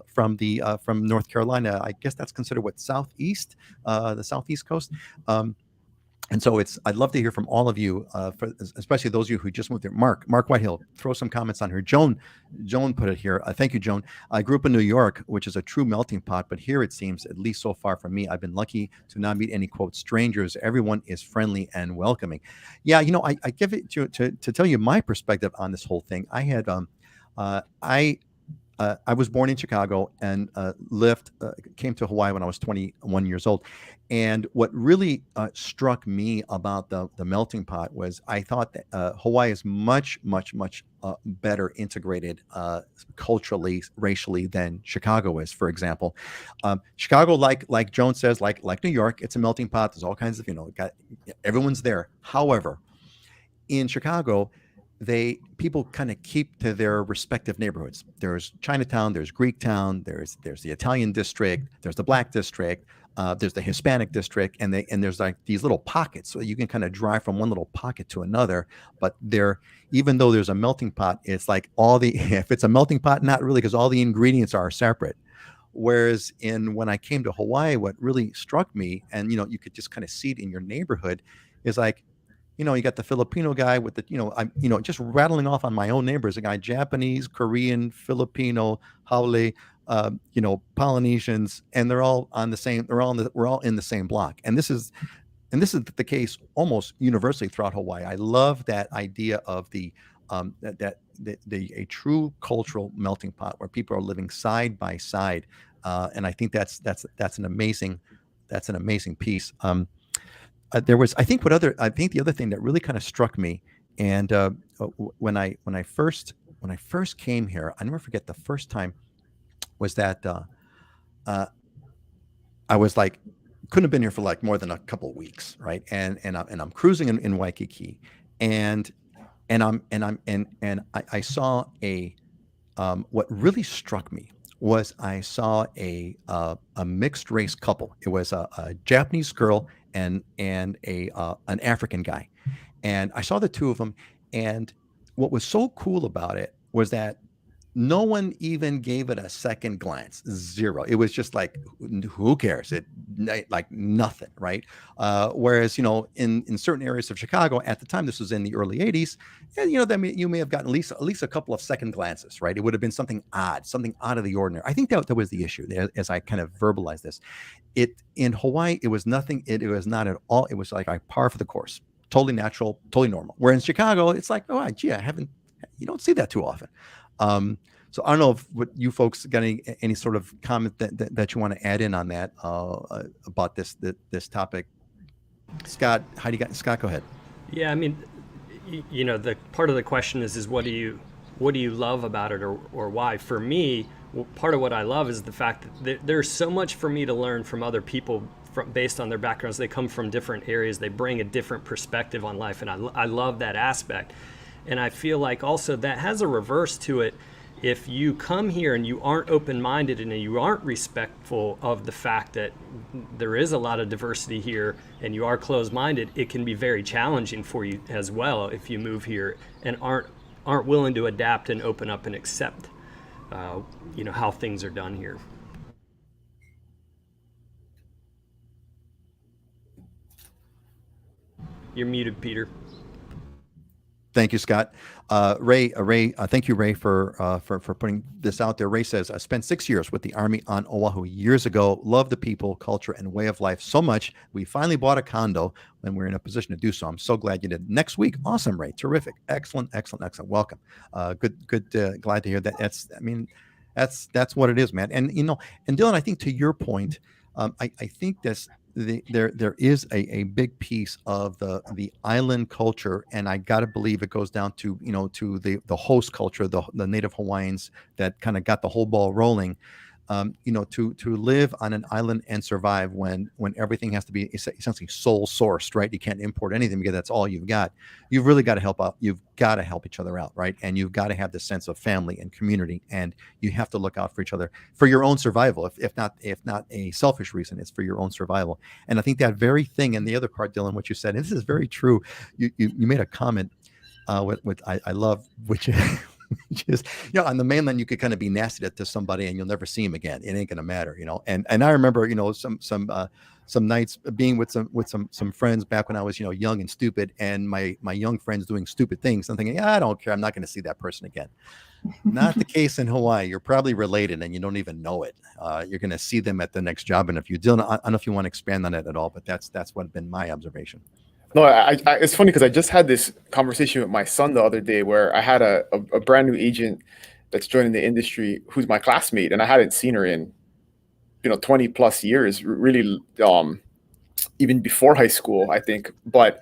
from North Carolina. I guess that's considered what southeast, the southeast coast. And so I'd love to hear from all of you, especially those of you who just moved there. Mark Whitehill, throw some comments on here. Joan put it here. Thank you, Joan. I grew up in New York, which is a true melting pot, but here it seems, at least so far from me, I've been lucky to not meet any quote strangers. Everyone is friendly and welcoming. Yeah, I give it to tell you my perspective on this whole thing. I was born in Chicago and came to Hawaii when I was 21 years old. And what really struck me about the melting pot was I thought that Hawaii is much, much, much better integrated culturally, racially than Chicago is, for example. Chicago, like Joan says, like New York, it's a melting pot. There's all kinds of, everyone's there. However, in Chicago, people kind of keep to their respective neighborhoods. There's Chinatown, there's Greektown, there's the Italian district, there's the Black district, there's the Hispanic district, and there's like these little pockets, so you can kind of drive from one little pocket to another. But even though there's a melting pot, it's like if it's a melting pot, not really, because all the ingredients are separate. Whereas when I came to Hawaii, what really struck me, and you could just kind of see it in your neighborhood, is like, you got the Filipino guy with I'm, just rattling off on my own neighbors, a guy, Japanese, Korean, Filipino, Haole, Polynesians, and they're all on the same, we're all in the same block. And this is the case almost universally throughout Hawaii. I love that idea of a true cultural melting pot where people are living side by side. And I think that's an amazing piece. there was, I think the other thing that really kind of struck me, and when I first came here, I never forget the first time was that I was like, couldn't have been here for like more than a couple of weeks, right? And I'm cruising in Waikiki, and I saw a what really struck me was I saw a mixed race couple. It was a Japanese girl and a an African guy, and I saw the two of them. And what was so cool about it was that no one even gave it a second glance. Zero. It was just like, who cares? Like nothing, right? Whereas, in certain areas of Chicago at the time, this was in the early '80s, and you may have gotten at least a couple of second glances, right? It would have been something out of the ordinary. I think that was the issue as I kind of verbalized this. In Hawaii, it was nothing. It was not at all. It was like a par for the course, totally natural, totally normal. Where in Chicago, it's like, oh, gee, you don't see that too often. So I don't know if what you folks got any sort of comment that you want to add in on that about this topic. Scott, Scott, go ahead. Yeah, I mean, the part of the question is what do you love about it, or why? For me, part of what I love is the fact that there's so much for me to learn from other people based on their backgrounds. They come from different areas. They bring a different perspective on life, and I love that aspect. And I feel like also that has a reverse to it. If you come here and you aren't open-minded and you aren't respectful of the fact that there is a lot of diversity here and you are closed-minded, it can be very challenging for you as well if you move here and aren't willing to adapt and open up and accept how things are done here. You're muted, Peter. Thank you, Scott. Ray, thank you, Ray, for putting this out there. Ray says, I spent 6 years with the Army on Oahu years ago. Love the people, culture, and way of life so much. We finally bought a condo when we were in a position to do so. I'm so glad you did. Next week, awesome, Ray, terrific, excellent. Welcome. Good. Glad to hear that. That's what it is, man. And and Dylan, I think to your point, I think there is a big piece of the island culture, and I got to believe it goes down to to the host culture, the native Hawaiians that kind of got the whole ball rolling. To live on an island and survive when everything has to be essentially sole sourced, right? You can't import anything because that's all you've got. You've really got to help out. You've got to help each other out, right? And you've got to have this sense of family and community, and you have to look out for each other for your own survival. If not a selfish reason, it's for your own survival. And I think that very thing, and the other part, Dylan, what you said, and this is very true. You made a comment with I love, which is, on the mainland, you could kind of be nasty to somebody and you'll never see him again. It ain't going to matter, And I remember, some nights being with some friends back when I was, young and stupid, and my young friends doing stupid things. I'm thinking, I don't care. I'm not going to see that person again. Not the case in Hawaii. You're probably related and you don't even know it. You're going to see them at the next job. And if you don't, I don't know if you want to expand on it at all, but that's what been my observation. No, it's funny because I just had this conversation with my son the other day where I had a brand new agent that's joining the industry who's my classmate, and I hadn't seen her in 20 plus years, really, even before high school, I think. But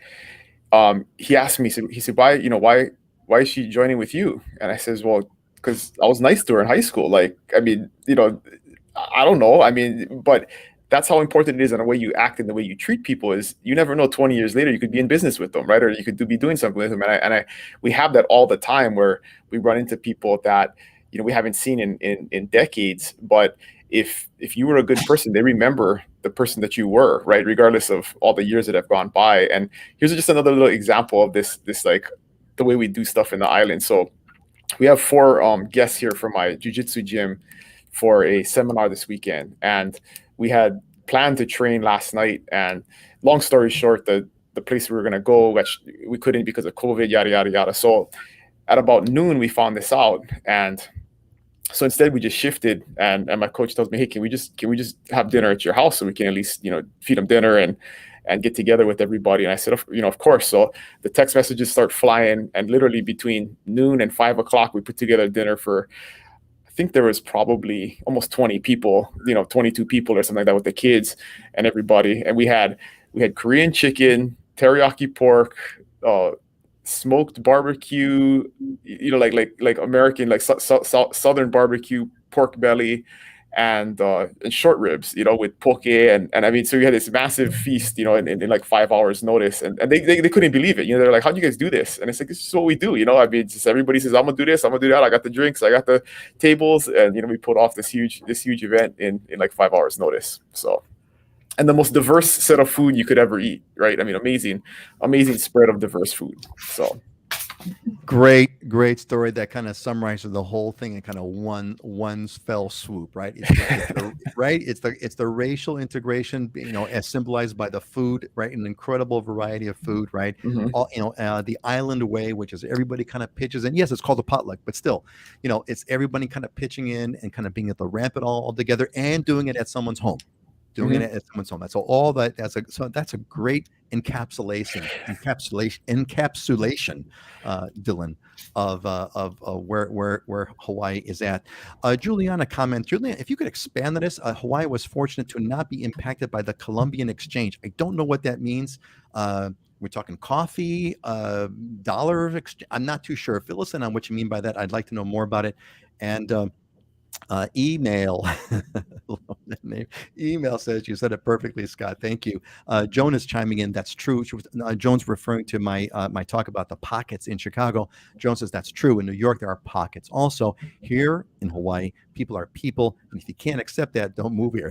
he asked me, he said, why is she joining with you? And I says, well, because I was nice to her in high school. Like, I mean, I don't know. I mean, but that's how important it is, and the way you act and the way you treat people is, you never know, 20 years later, you could be in business with them, right? Or you could be doing something with them. And we have that all the time where we run into people that, we haven't seen in decades, but if you were a good person, they remember the person that you were, right? Regardless of all the years that have gone by. And here's just another little example of this like the way we do stuff in the island. So we have 4 guests here from my jiu-jitsu gym for a seminar this weekend. And we had planned to train last night, and long story short, the place we were going to go, which we couldn't because of COVID, yada, yada, yada. So at about noon, we found this out. And so instead we just shifted, and my coach tells me, hey, can we just have dinner at your house so we can at least, feed them dinner and get together with everybody? And I said, of course. So the text messages start flying, and literally between noon and 5 o'clock, we put together dinner for, I think there was probably almost 20 people, 22 people or something like that with the kids and everybody. And we had We had Korean chicken, teriyaki pork, smoked barbecue, like American, like southern barbecue, pork belly, and short ribs, with poke, and I mean, so we had this massive feast, in like 5 hours notice, and they couldn't believe it. They're like, "How do you guys do this?" And it's like, "This is what we do." I mean, just everybody says, "I'm gonna do this, I'm gonna do that." I got the drinks, I got the tables, and we put off this huge event in like 5 hours notice. So, and the most diverse set of food you could ever eat, right? I mean, amazing spread of diverse food. So Great story that kind of summarizes the whole thing in kind of one fell swoop, right? It's the racial integration, as symbolized by the food, right? An incredible variety of food, right? All, the island way, which is everybody kind of pitches in. Yes, it's called a potluck, but still, it's everybody kind of pitching in and kind of being at the ramp it all together and doing it at someone's home. Doing it at someone's home. So all that that's a great encapsulation, Dylan, of where Hawaii is at. Juliana comments, Juliana, if you could expand on this, Hawaii was fortunate to not be impacted by the Columbian exchange. I don't know what that means. We're talking coffee, dollar exchange. I'm not too sure. Fill us in on what you mean by that. I'd like to know more about it. And email email says you said it perfectly, Scott. Thank you. Joan is chiming in. That's true. She was Joan's referring to my talk about the pockets in Chicago. Joan says that's true. In New York there are pockets also. Here in Hawaii, people are people, and if you can't accept that, don't move here.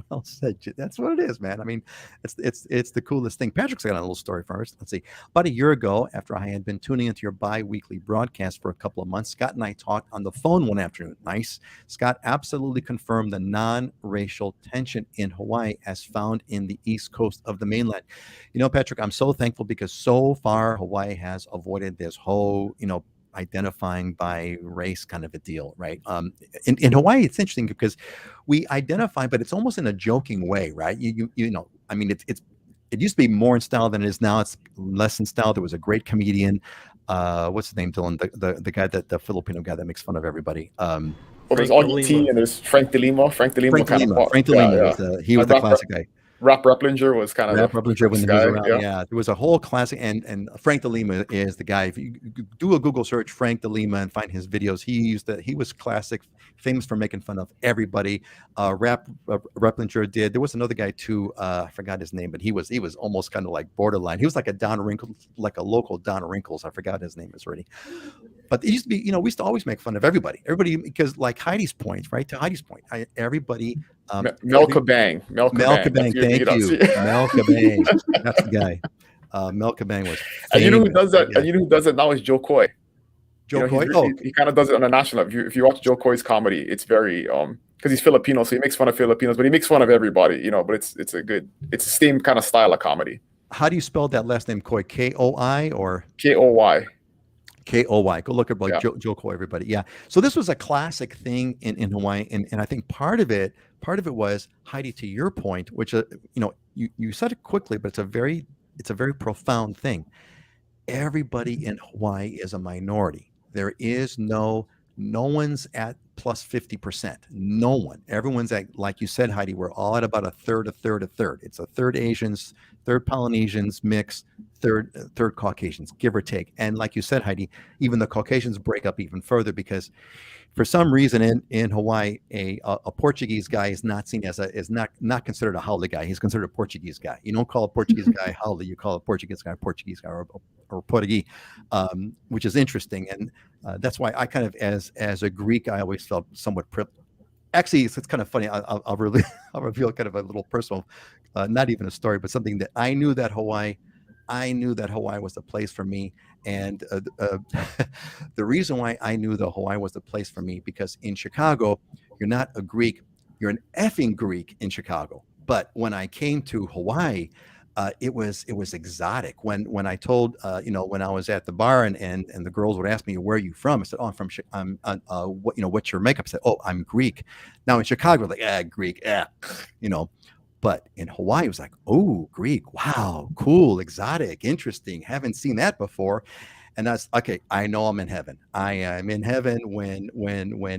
Well said. That's what it is, man. I mean, it's the coolest thing. Patrick's got a little story for us. Let's see. About a year ago, after I had been tuning into your bi-weekly broadcast for a couple of months, Scott and I talked on the phone one afternoon. Nice. Scott absolutely confirmed the non-racial tension in Hawaii as found in the east coast of the mainland. Patrick, I'm so thankful because so far Hawaii has avoided this whole, identifying by race kind of a deal, right? In Hawaii, it's interesting because we identify, but it's almost in a joking way, right? I mean, it used to be more in style than it is now. It's less in style. There was a great comedian, what's his name, Dylan? The guy the Filipino guy that makes fun of everybody. Well, there's Augie T and there's Frank DeLima. Frank DeLima he was the classic guy. Rap Replinger was kind of Replinger when he was around. Yeah, there was a whole classic, and Frank DeLima is the guy. If you do a Google search, Frank DeLima, and find his videos, he was classic, famous for making fun of everybody. Replinger did. There was another guy too. I forgot his name, but he was almost kind of like borderline. He was like a local Don Wrinkles. I forgot his name is already. But it used to be, we used to always make fun of everybody, because like Heidi's point, right? To Heidi's point, everybody. Mel Kabang. Thank you. Mel Kabang. That's the guy. Mel Kabang was famous. And you know who does that? And you know who does it now is Joe Coy. Joe Coy? He kind of does it on a national level. If you watch Joe Coy's comedy, it's very because he's Filipino, so he makes fun of Filipinos, but he makes fun of everybody, but it's the same kind of style of comedy. How do you spell that last name, Coy? K-O-I or K-O-Y? K-O-Y. Go look at Joe Coy, everybody. Yeah. So this was a classic thing in Hawaii. And I think part of it was, Heidi, to your point, which, you said it quickly, but it's a very profound thing. Everybody in Hawaii is a minority. There is no one's at plus 50%. No one. Everyone's at, like you said, Heidi, we're all at about a third. It's a third Asians, third Polynesians mix, third Caucasians, give or take. And like you said, Heidi, even the Caucasians break up even further because for some reason in Hawaii, a Portuguese guy is not seen as not considered a haole guy. He's considered a Portuguese guy. You don't call a Portuguese guy haole, you call a Portuguese guy or Portuguese, which is interesting. And that's why I kind of, as a Greek, I always felt somewhat privileged. Actually, it's kind of funny. I'll reveal kind of a little personal, not even a story, but something that I knew that Hawaii was the place for me. And the reason why I knew that Hawaii was the place for me, because in Chicago, you're not a Greek, you're an effing Greek in Chicago. But when I came to Hawaii, it was exotic. When I told, when I was at the bar and the girls would ask me, where are you from? I said, oh, I'm from, what's your makeup? I said, oh, I'm Greek. Now in Chicago, like, Greek, But in Hawaii, it was like, oh, Greek, wow, cool, exotic, interesting, haven't seen that before. And that's okay. I know I'm in heaven. I am in heaven when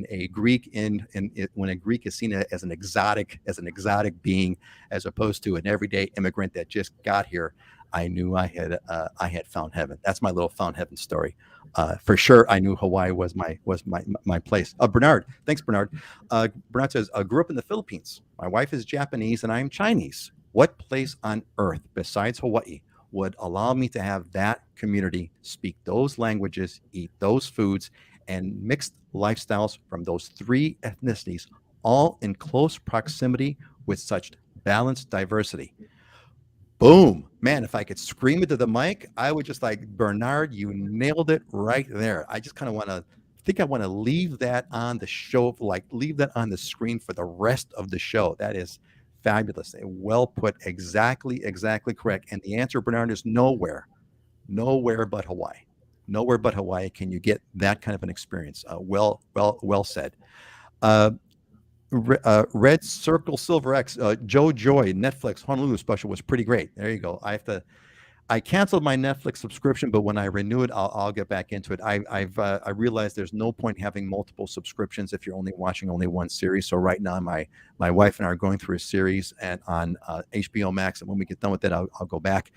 a Greek when a Greek is seen as an exotic being, as opposed to an everyday immigrant that just got here. I knew I had found heaven. That's my little found heaven story. For sure, I knew Hawaii was my place. Bernard, thanks, Bernard. Bernard says, I grew up in the Philippines. My wife is Japanese and I'm Chinese. What place on earth besides Hawaii would allow me to have that community, speak those languages, eat those foods, and mixed lifestyles from those three ethnicities, all in close proximity with such balanced diversity? Boom, man, if I could scream into the mic, I would just like, Bernard, you nailed it right there. I just kind of want to think I want to leave that on the show, like leave that on the screen for the rest of the show. That is fabulous. Well put. Exactly correct. And the answer, Bernard, is nowhere but Hawaii. Nowhere but Hawaii can you get that kind of an experience. Well said. Red Circle Silver X, Joe Joy, Netflix Honolulu special was pretty great. There you go. I canceled my Netflix subscription, but when I renew it, I'll get back into it. I realized there's no point having multiple subscriptions if you're only watching only one series. So right now, my wife and I are going through a series and on HBO Max, and when we get done with it, I'll go back.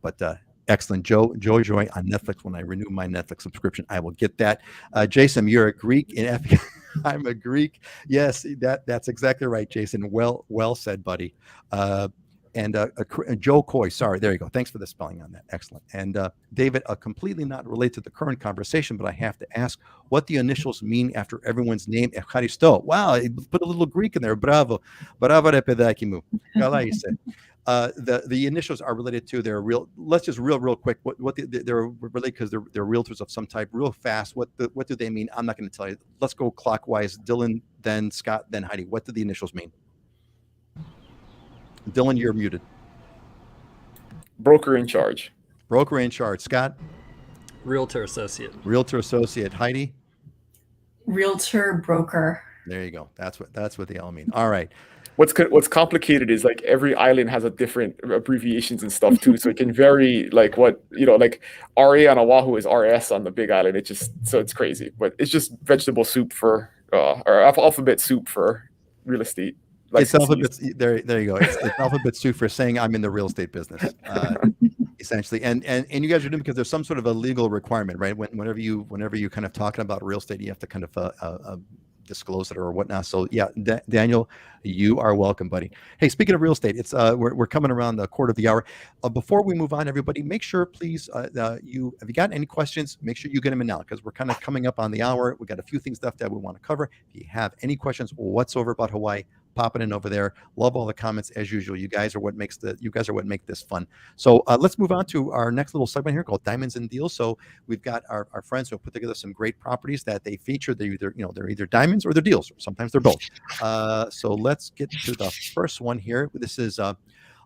But excellent, Joe Joy on Netflix. When I renew my Netflix subscription, I will get that. Jason, you're a Greek in F. I'm a Greek. Yes, that's exactly right, Jason. Well said, buddy. And Joe Coy, sorry, there you go. Thanks for the spelling on that. Excellent. And David, completely not related to the current conversation, but I have to ask what the initials mean after everyone's name. Evcharisto. Wow, put a little Greek in there. Bravo. Bravo repedakimu. The initials are related to their real. Let's just real quick. What they're related because they're realtors of some type. Real fast. What do they mean? I'm not going to tell you. Let's go clockwise. Dylan, then Scott, then Heidi. What do the initials mean? Dylan, you're muted. Broker in charge. Broker in charge. Scott? Realtor associate. Realtor associate. Heidi? Realtor broker. There you go. That's what they all mean. All right. What's complicated is like every island has a different abbreviations and stuff too, so it can vary. Like like RA on Oahu is RS on the Big Island. It's crazy, but it's just vegetable soup for or alphabet soup for real estate. It's alphabet. There you go. It's alphabet soup for saying I'm in the real estate business, essentially. And you guys are doing because there's some sort of a legal requirement, right? Whenever you kind of talking about real estate, you have to kind of disclose it or whatnot. So yeah, Daniel, you are welcome, buddy. Hey, speaking of real estate, it's we're coming around the quarter of the hour. Before we move on, everybody, make sure please if you got any questions, make sure you get them in now because we're kind of coming up on the hour. We got a few things left that we want to cover. If you have any questions whatsoever about Hawaii, popping in over there. Love all the comments as usual. You guys are what make this fun. So let's move on to our next little segment here called Diamonds and Deals. So we've got our friends who have put together some great properties that they feature. They're either diamonds or they're deals. Sometimes they're both. So let's get to the first one here. This is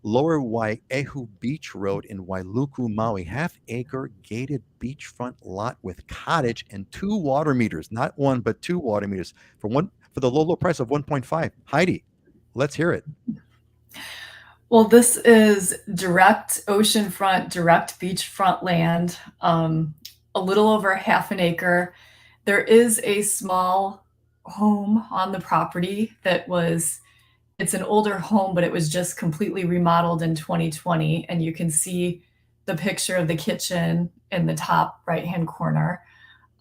Lower Oahu Beach Road in Wailuku, Maui. Half-acre gated beachfront lot with cottage and 2 water meters. Not one, but 2 water meters for the low price of 1.5. Heidi, let's hear it. Well, this is direct oceanfront, direct beachfront land, a little over half an acre. There is a small home on the property it's an older home, but it was just completely remodeled in 2020. And you can see the picture of the kitchen in the top right-hand corner.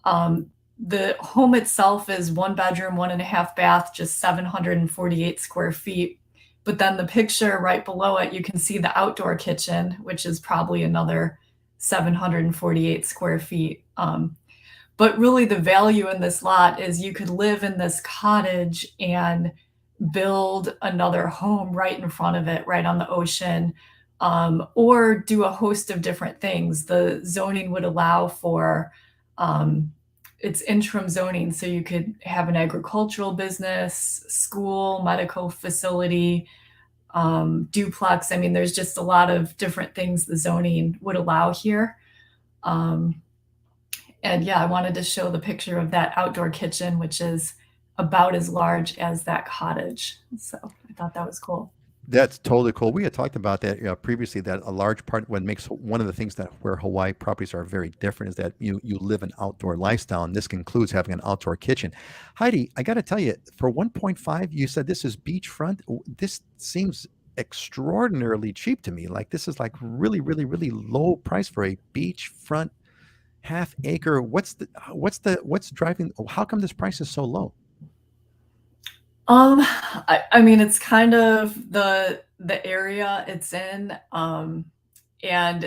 The home itself is 1 bedroom, 1.5 bath, just 748 square feet. But then the picture right below it, you can see the outdoor kitchen, which is probably another 748 square feet. But really the value in this lot is you could live in this cottage and build another home right in front of it, right on the ocean, or do a host of different things. The zoning would allow for it's interim zoning, so you could have an agricultural business, school, medical facility, duplex. I mean, there's just a lot of different things the zoning would allow here. And yeah, I wanted to show the picture of that outdoor kitchen, which is about as large as that cottage. So I thought that was cool. That's totally cool. We had talked about that previously. That a large part, what makes one of the things that where Hawaii properties are very different is that you live an outdoor lifestyle, and this includes having an outdoor kitchen. Heidi, I got to tell you, for 1.5, you said this is beachfront. This seems extraordinarily cheap to me. Like this is like really, really, really low price for a beachfront half acre. What's driving? How come this price is so low? I mean, it's kind of the area it's in, and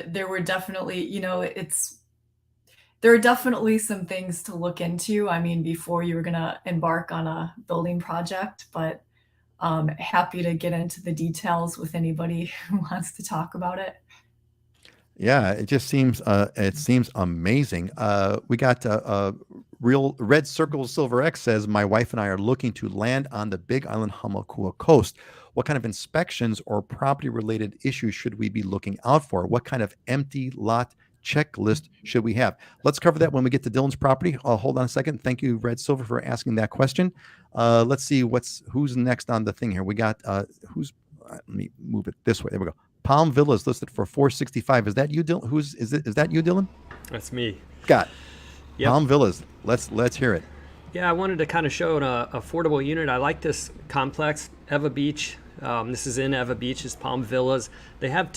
there were definitely, there are definitely some things to look into. I mean, before you were gonna embark on a building project, but happy to get into the details with anybody who wants to talk about it. Yeah, it seems amazing. We got real Red Circle Silver X says my wife and I are looking to land on the Big Island Hamakua coast. What kind of inspections or property related issues should we be looking out for? What kind of empty lot checklist should we have? Let's cover that when we get to Dylan's property. Hold on a second. Thank you, Red Silver, for asking that question. Let's see who's next on the thing here. We got who's let me move it this way. There we go. Palm Villas listed for 465. Is that you, Dylan? Is that you, Dylan? That's me. Scott. Yep. Palm Villas. Let's hear it. Yeah, I wanted to kind of show an affordable unit. I like this complex, Eva Beach. This is in Eva Beach, is Palm Villas. They have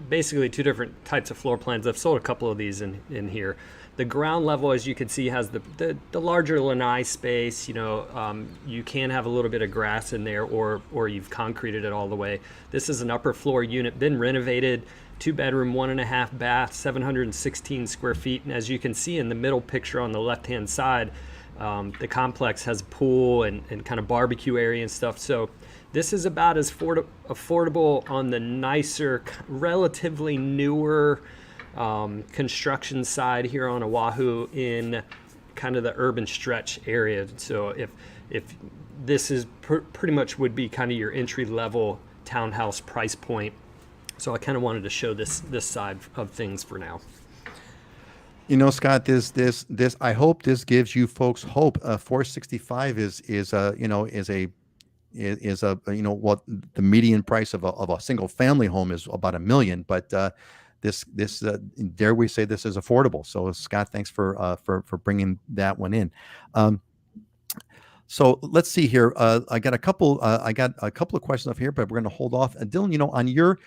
basically two different types of floor plans. I've sold a couple of these in here. The ground level, as you can see, has the larger lanai space. You can have a little bit of grass in there, or you've concreted it all the way. This is an upper floor unit, been renovated, 2-bedroom, 1.5 bath, 716 square feet. And as you can see in the middle picture on the left-hand side, the complex has a pool and kind of barbecue area and stuff. So this is about as affordable on the nicer, relatively newer construction side here on Oahu in kind of the urban stretch area. So if this is pretty much would be kind of your entry level townhouse price point. So I kind of wanted to show this side of things for now. Scott, this I hope this gives you folks hope. 465 is what the median price of a single family home is about $1 million, but this dare we say this is affordable. So Scott, thanks for bringing that one in. So let's see here. I got a couple of questions up here, but we're going to hold off. Dylan,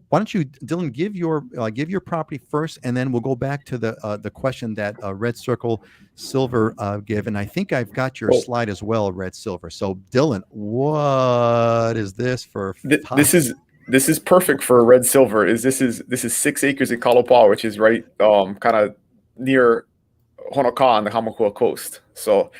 why don't you, Dylan, give your property first, and then we'll go back to the question that Red Circle Silver gave, and I think I've got your slide as well, Red Silver. So Dylan, what is this for? This is perfect for Red Silver. This is 6 acres in Kalopaa, which is right kind of near Honoka on the Hamakua coast. So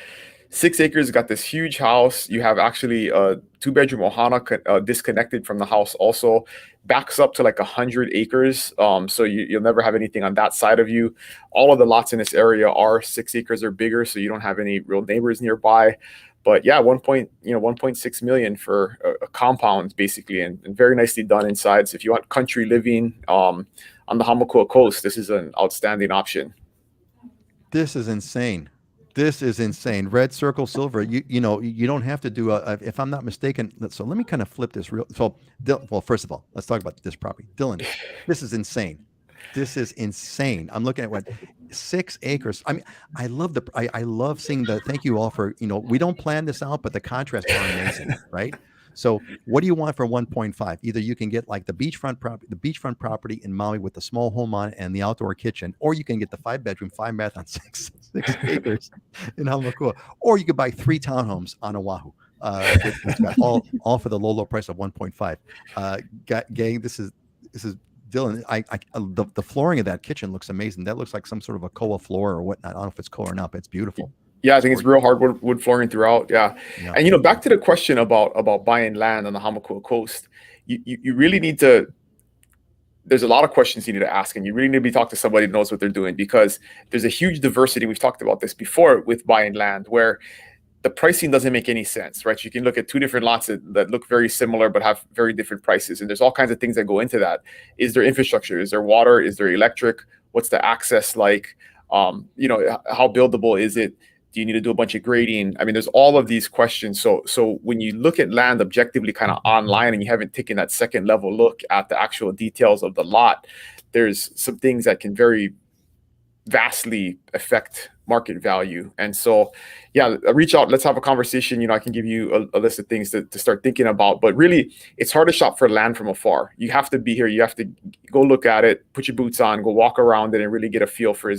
6 acres, got this huge house. You have actually a 2-bedroom ohana disconnected from the house. Also backs up to like 100 acres. So you'll never have anything on that side of you. All of the lots in this area are 6 acres or bigger, so you don't have any real neighbors nearby. But yeah, 1.6 million for a compound basically, and very nicely done inside. So if you want country living on the Hamakua coast, this is an outstanding option. This is insane. Red Circle Silver. You don't have to do if I'm not mistaken. So let me kind of flip this real. So, well, first of all, let's talk about this property, Dylan. This is insane. I'm looking at 6 acres. I mean, I love seeing the. Thank you all for we don't plan this out, but the contrasts are amazing, right? So what do you want for 1.5? Either you can get like the beachfront property in Maui with the small home on it and the outdoor kitchen, or you can get the 5-bedroom, 5-bath on 6 acres in Hamakua, or you could buy 3 townhomes on Oahu. Which got all for the low price of 1.5. Gang, this is Dylan. The flooring of that kitchen looks amazing. That looks like some sort of a koa floor or whatnot. I don't know if it's koa or not, but it's beautiful. Yeah, I think it's real hardwood wood flooring throughout. Yeah. And back to the question about buying land on the Hamakua coast, you really need to. There's a lot of questions you need to ask, and you really need to be talking to somebody who knows what they're doing, because there's a huge diversity. We've talked about this before with buying land, where the pricing doesn't make any sense, right? You can look at 2 different lots that look very similar but have very different prices, and there's all kinds of things that go into that. Is there infrastructure? Is there water? Is there electric? What's the access like? How buildable is it? Do you need to do a bunch of grading? I mean, there's all of these questions. So when you look at land objectively kind of online and you haven't taken that second level look at the actual details of the lot, there's some things that can very vastly affect market value. And so, yeah, reach out. Let's have a conversation. I can give you a list of things to start thinking about. But really, it's hard to shop for land from afar. You have to be here. You have to go look at it, put your boots on, go walk around it, and really get a feel for,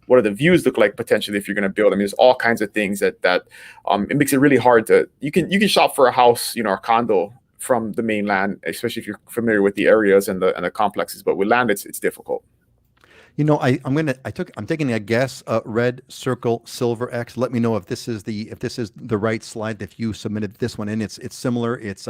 what do the views look like potentially if you're going to build? I mean, there's all kinds of things that it makes it really hard to. You can shop for a house, or condo from the mainland, especially if you're familiar with the areas and the complexes. But with land, it's difficult. I'm taking a guess. Red Circle Silver X. Let me know if this is the right slide. If you submitted this one in, it's similar. It's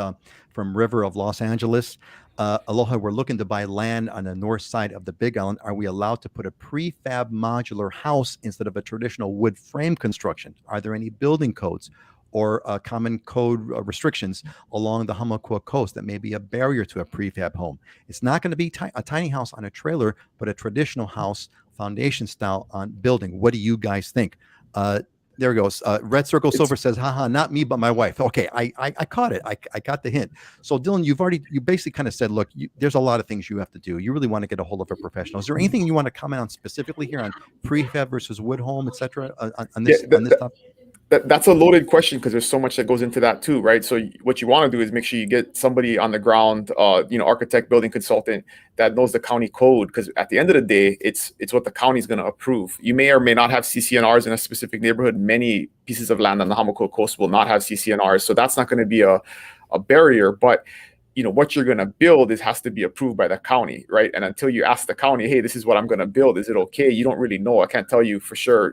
from River of Los Angeles. Aloha, we're looking to buy land on the north side of the Big Island. Are we allowed to put a prefab modular house instead of a traditional wood frame construction? Are there any building codes or common code restrictions along the Hamakua coast that may be a barrier to a prefab home? It's not going to be a tiny house on a trailer, but a traditional house, foundation style on building. What do you guys think? There it goes. Red Circle Silver says, haha, not me, but my wife. Okay, I caught it. I got the hint. So Dylan, you basically kind of said, look, there's a lot of things you have to do. You really want to get a hold of a professional. Is there anything you want to comment on specifically here on prefab versus wood home, et cetera, on this topic? That's a loaded question because there's so much that goes into that too, right? So what you want to do is make sure you get somebody on the ground, architect, building consultant that knows the county code, because at the end of the day, it's what the county is going to approve. You may or may not have CCNRs in a specific neighborhood. Many pieces of land on the Hamakua coast will not have CCNRs, so that's not going to be a barrier. But what you're going to build has to be approved by the county, right? And until you ask the county, hey, this is what I'm going to build, is it okay? You don't really know. I can't tell you for sure.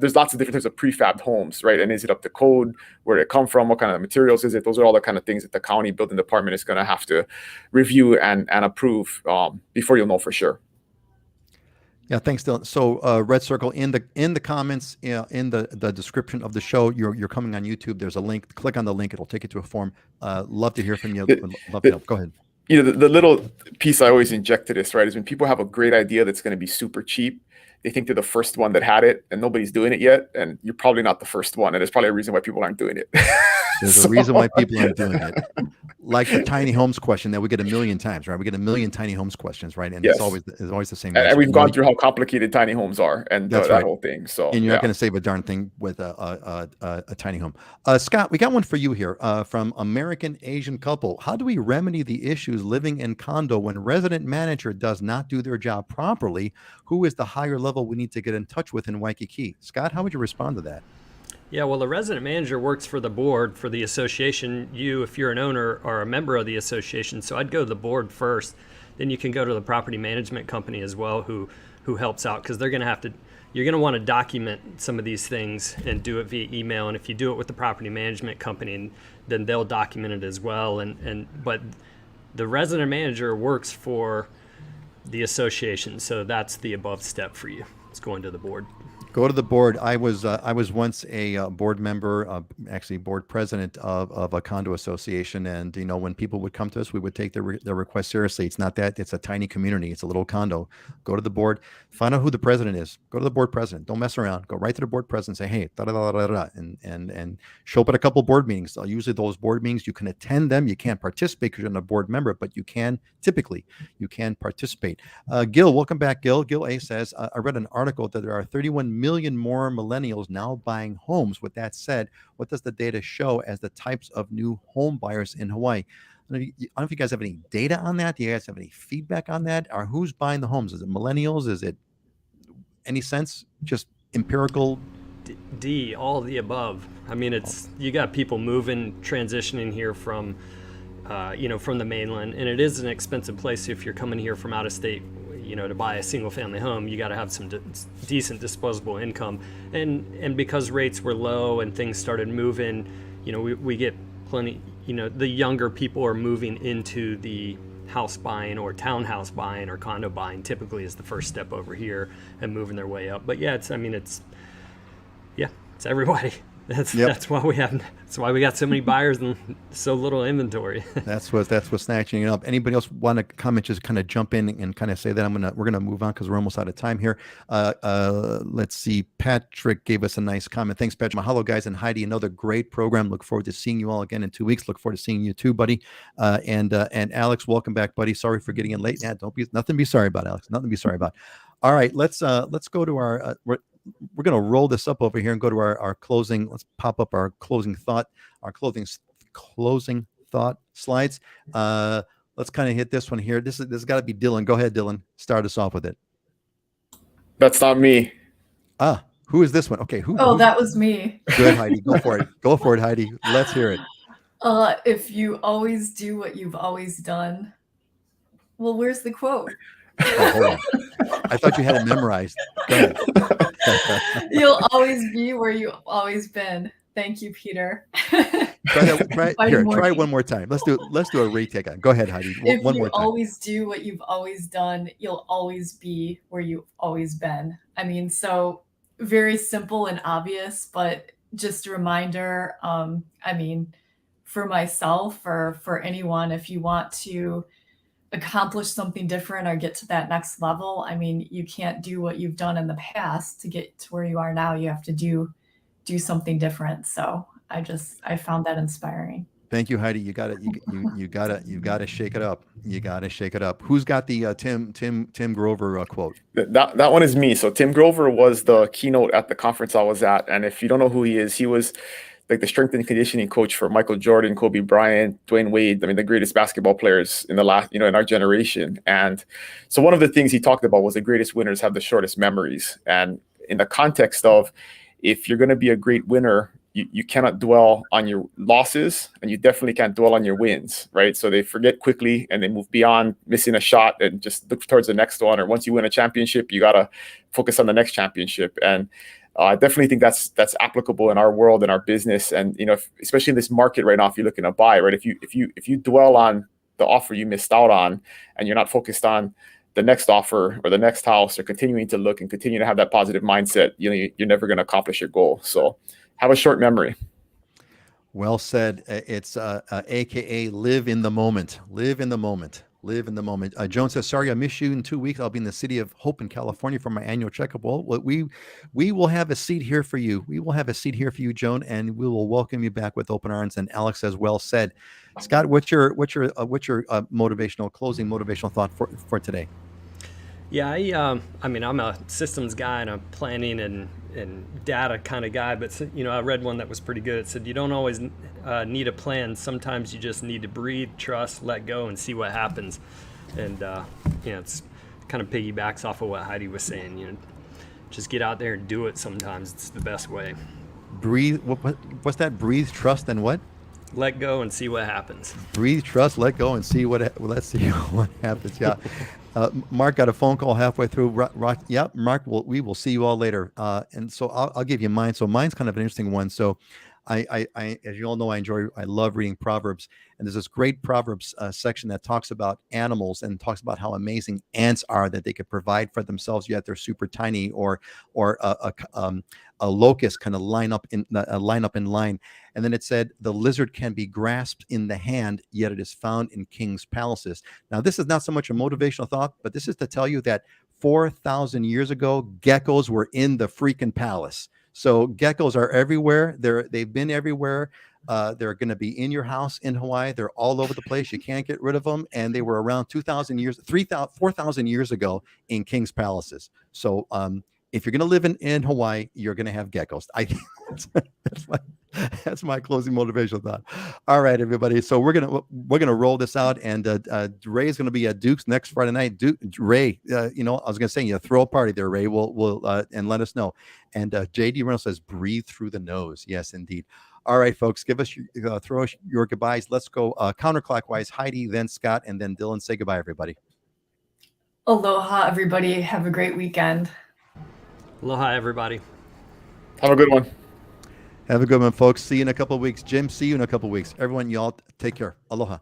There's lots of different types of prefab homes, right? And is it up to code? Where did it come from? What kind of materials is it? Those are all the kind of things that the county building department is going to have to review and approve before you'll know for sure. Yeah, thanks, Dylan. So Red Circle, in the comments, in the description of the show, you're coming on YouTube. There's a link. Click on the link. It'll take you to a form. Love to hear from you. Love to help. Go ahead. The little piece I always inject to this, right, is when people have a great idea that's going to be super cheap, they think they're the first one that had it and nobody's doing it yet. And you're probably not the first one. And there's probably a reason why people aren't doing it. There's a reason why people aren't doing it. Like the tiny homes question that we get a million times, right? We get a million tiny homes questions, right? And yes. it's always the same. And we've gone through how complicated tiny homes are and that whole thing. So and you're not going to save a darn thing with a tiny home. Scott, we got one for you here from American Asian couple. How do we remedy the issues living in condo when resident manager does not do their job properly? Who is the higher level we need to get in touch with in Waikiki? Scott, how would you respond to that? Yeah, well, the resident manager works for the board for the association. You, if you're an owner, are a member of the association. So I'd go to the board first. Then you can go to the property management company as well, who helps out, because you're going to want to document some of these things and do it via email. And if you do it with the property management company, then they'll document it as well. But the resident manager works for the association, so that's the above step for you. It's going to the board. Go to the board. I was once a board member, actually board president of a condo association, and when people would come to us, we would take their request seriously. It's not that it's a tiny community; it's a little condo. Go to the board, find out who the president is. Go to the board president. Don't mess around. Go right to the board president. Say, hey, da da da da da, and show up at a couple board meetings. Usually, those board meetings you can attend them. You can't participate because you're not a board member, but you can participate. Gil, welcome back, Gil. Gil A says, I read an article that there are 31 million more millennials now buying homes. With that said, what does the data show as the types of new home buyers in Hawaii? I don't know if you guys have any data on that. Do you guys have any feedback on that? Or who's buying the homes? Is it millennials? Is it any sense? Just empirical? All of the above. I mean, you got people moving, transitioning here from the mainland, and it is an expensive place. If you're coming here from out of state, to buy a single family home, you got to have some decent disposable income. And because rates were low and things started moving, we get plenty, the younger people are moving into the house buying or townhouse buying or condo buying typically is the first step over here and moving their way up. But yeah, it's everybody. That's why we got so many buyers and so little inventory. That's what's snatching it up. Anybody else want to comment? Just kind of jump in and kind of say that we're gonna move on because we're almost out of time here. Let's see. Patrick gave us a nice comment. Thanks, Patrick. Mahalo, guys, and Heidi. Another great program. Look forward to seeing you all again in 2 weeks. Look forward to seeing you too, buddy. And Alex, welcome back, buddy. Sorry for getting in late. Yeah, nothing to be sorry about, Alex. Nothing to be sorry about. All right, let's go to our. We're going to roll this up over here and go to our closing. Let's pop up our closing thought slides. Let's kind of hit this one here. This has got to be Dylan. Go ahead, Dylan. Start us off with it. That's not me. Who is this one? Okay. That was me. Good, Heidi. Go for it. Go for it, Heidi. Let's hear it. If you always do what you've always done. Well, where's the quote? Oh, hold on. I thought you had it memorized. Go ahead. You'll always be where you've always been. Thank you, Peter. Try one more time. Let's do a retake on it. Go ahead, Heidi. If one you more time. always do what you've always done, you'll always be where you've always been. I mean, so very simple and obvious, but just a reminder. I mean, for myself or for anyone, if you want to accomplish something different or get to that next level, I mean, you can't do what you've done in the past to get to where you are now. You have to do something different. So I found that inspiring. Thank you, Heidi. You got it. You got to shake it up. You got to shake it up. Who's got the Tim Grover quote? That one is me. So Tim Grover was the keynote at the conference I was at, and if you don't know who he is, he was like the strength and conditioning coach for Michael Jordan, Kobe Bryant, Dwayne Wade. I mean, the greatest basketball players in in our generation. And so one of the things he talked about was the greatest winners have the shortest memories. And in the context of, if you're going to be a great winner, you cannot dwell on your losses, and you definitely can't dwell on your wins, right? So they forget quickly and they move beyond missing a shot and just look towards the next one. Or once you win a championship, you got to focus on the next championship. And I definitely think that's applicable in our world and our business. And, especially in this market right now, if you're looking to buy, right, if you dwell on the offer you missed out on, and you're not focused on the next offer or the next house, or continuing to look and continue to have that positive mindset, you're never going to accomplish your goal. So have a short memory. Well said. It's AKA live in the moment. Live in the moment. Live in the moment. Joan says, sorry, I miss you in 2 weeks. I'll be in the city of Hope in California for my annual checkup. Well, we will have a seat here for you. We will have a seat here for you, Joan, and we will welcome you back with open arms. And Alex says, well said. Scott, what's your closing motivational thought for today? Yeah, I mean, I'm a systems guy and a planning and data kind of guy, but I read one that was pretty good. It said you don't always need a plan. Sometimes you just need to breathe, trust, let go, and see what happens. And it's kind of piggybacks off of what Heidi was saying. Just get out there and do it. Sometimes it's the best way. Breathe. What's that? Breathe, trust, and what? Let go and see what happens. Breathe, trust, let go, and see let's see what happens. Yeah. Mark got a phone call halfway through. Yeah, Mark, we will see you all later. And so I'll give you mine. So mine's kind of an interesting one. So I as you all know, I love reading Proverbs, and there's this great Proverbs section that talks about animals and talks about how amazing ants are, that they could provide for themselves, yet they're super tiny, or a locust kind of line up in line. And then it said the lizard can be grasped in the hand, yet it is found in kings' palaces. Now, this is not so much a motivational thought, but this is to tell you that 4,000 years ago, geckos were in the freaking palace. So geckos are everywhere. They've been everywhere. They're going to be in your house in Hawaii. They're all over the place. You can't get rid of them. And they were around 4,000 years ago in king's palaces. So if you're going to live in Hawaii, you're going to have geckos. I think that's my closing motivational thought. All right, everybody. So we're gonna roll this out, and Ray is going to be at Duke's next Friday night. Ray, I was going to say, throw a party there, Ray. We'll and let us know. And JD Reynolds says, breathe through the nose. Yes, indeed. All right, folks, throw us your goodbyes. Let's go counterclockwise. Heidi, then Scott, and then Dylan. Say goodbye, everybody. Aloha, everybody. Have a great weekend. Aloha, everybody. Have a good one. Have a good one, folks. See you in a couple of weeks. Jim, see you in a couple of weeks. Everyone, y'all take care. Aloha.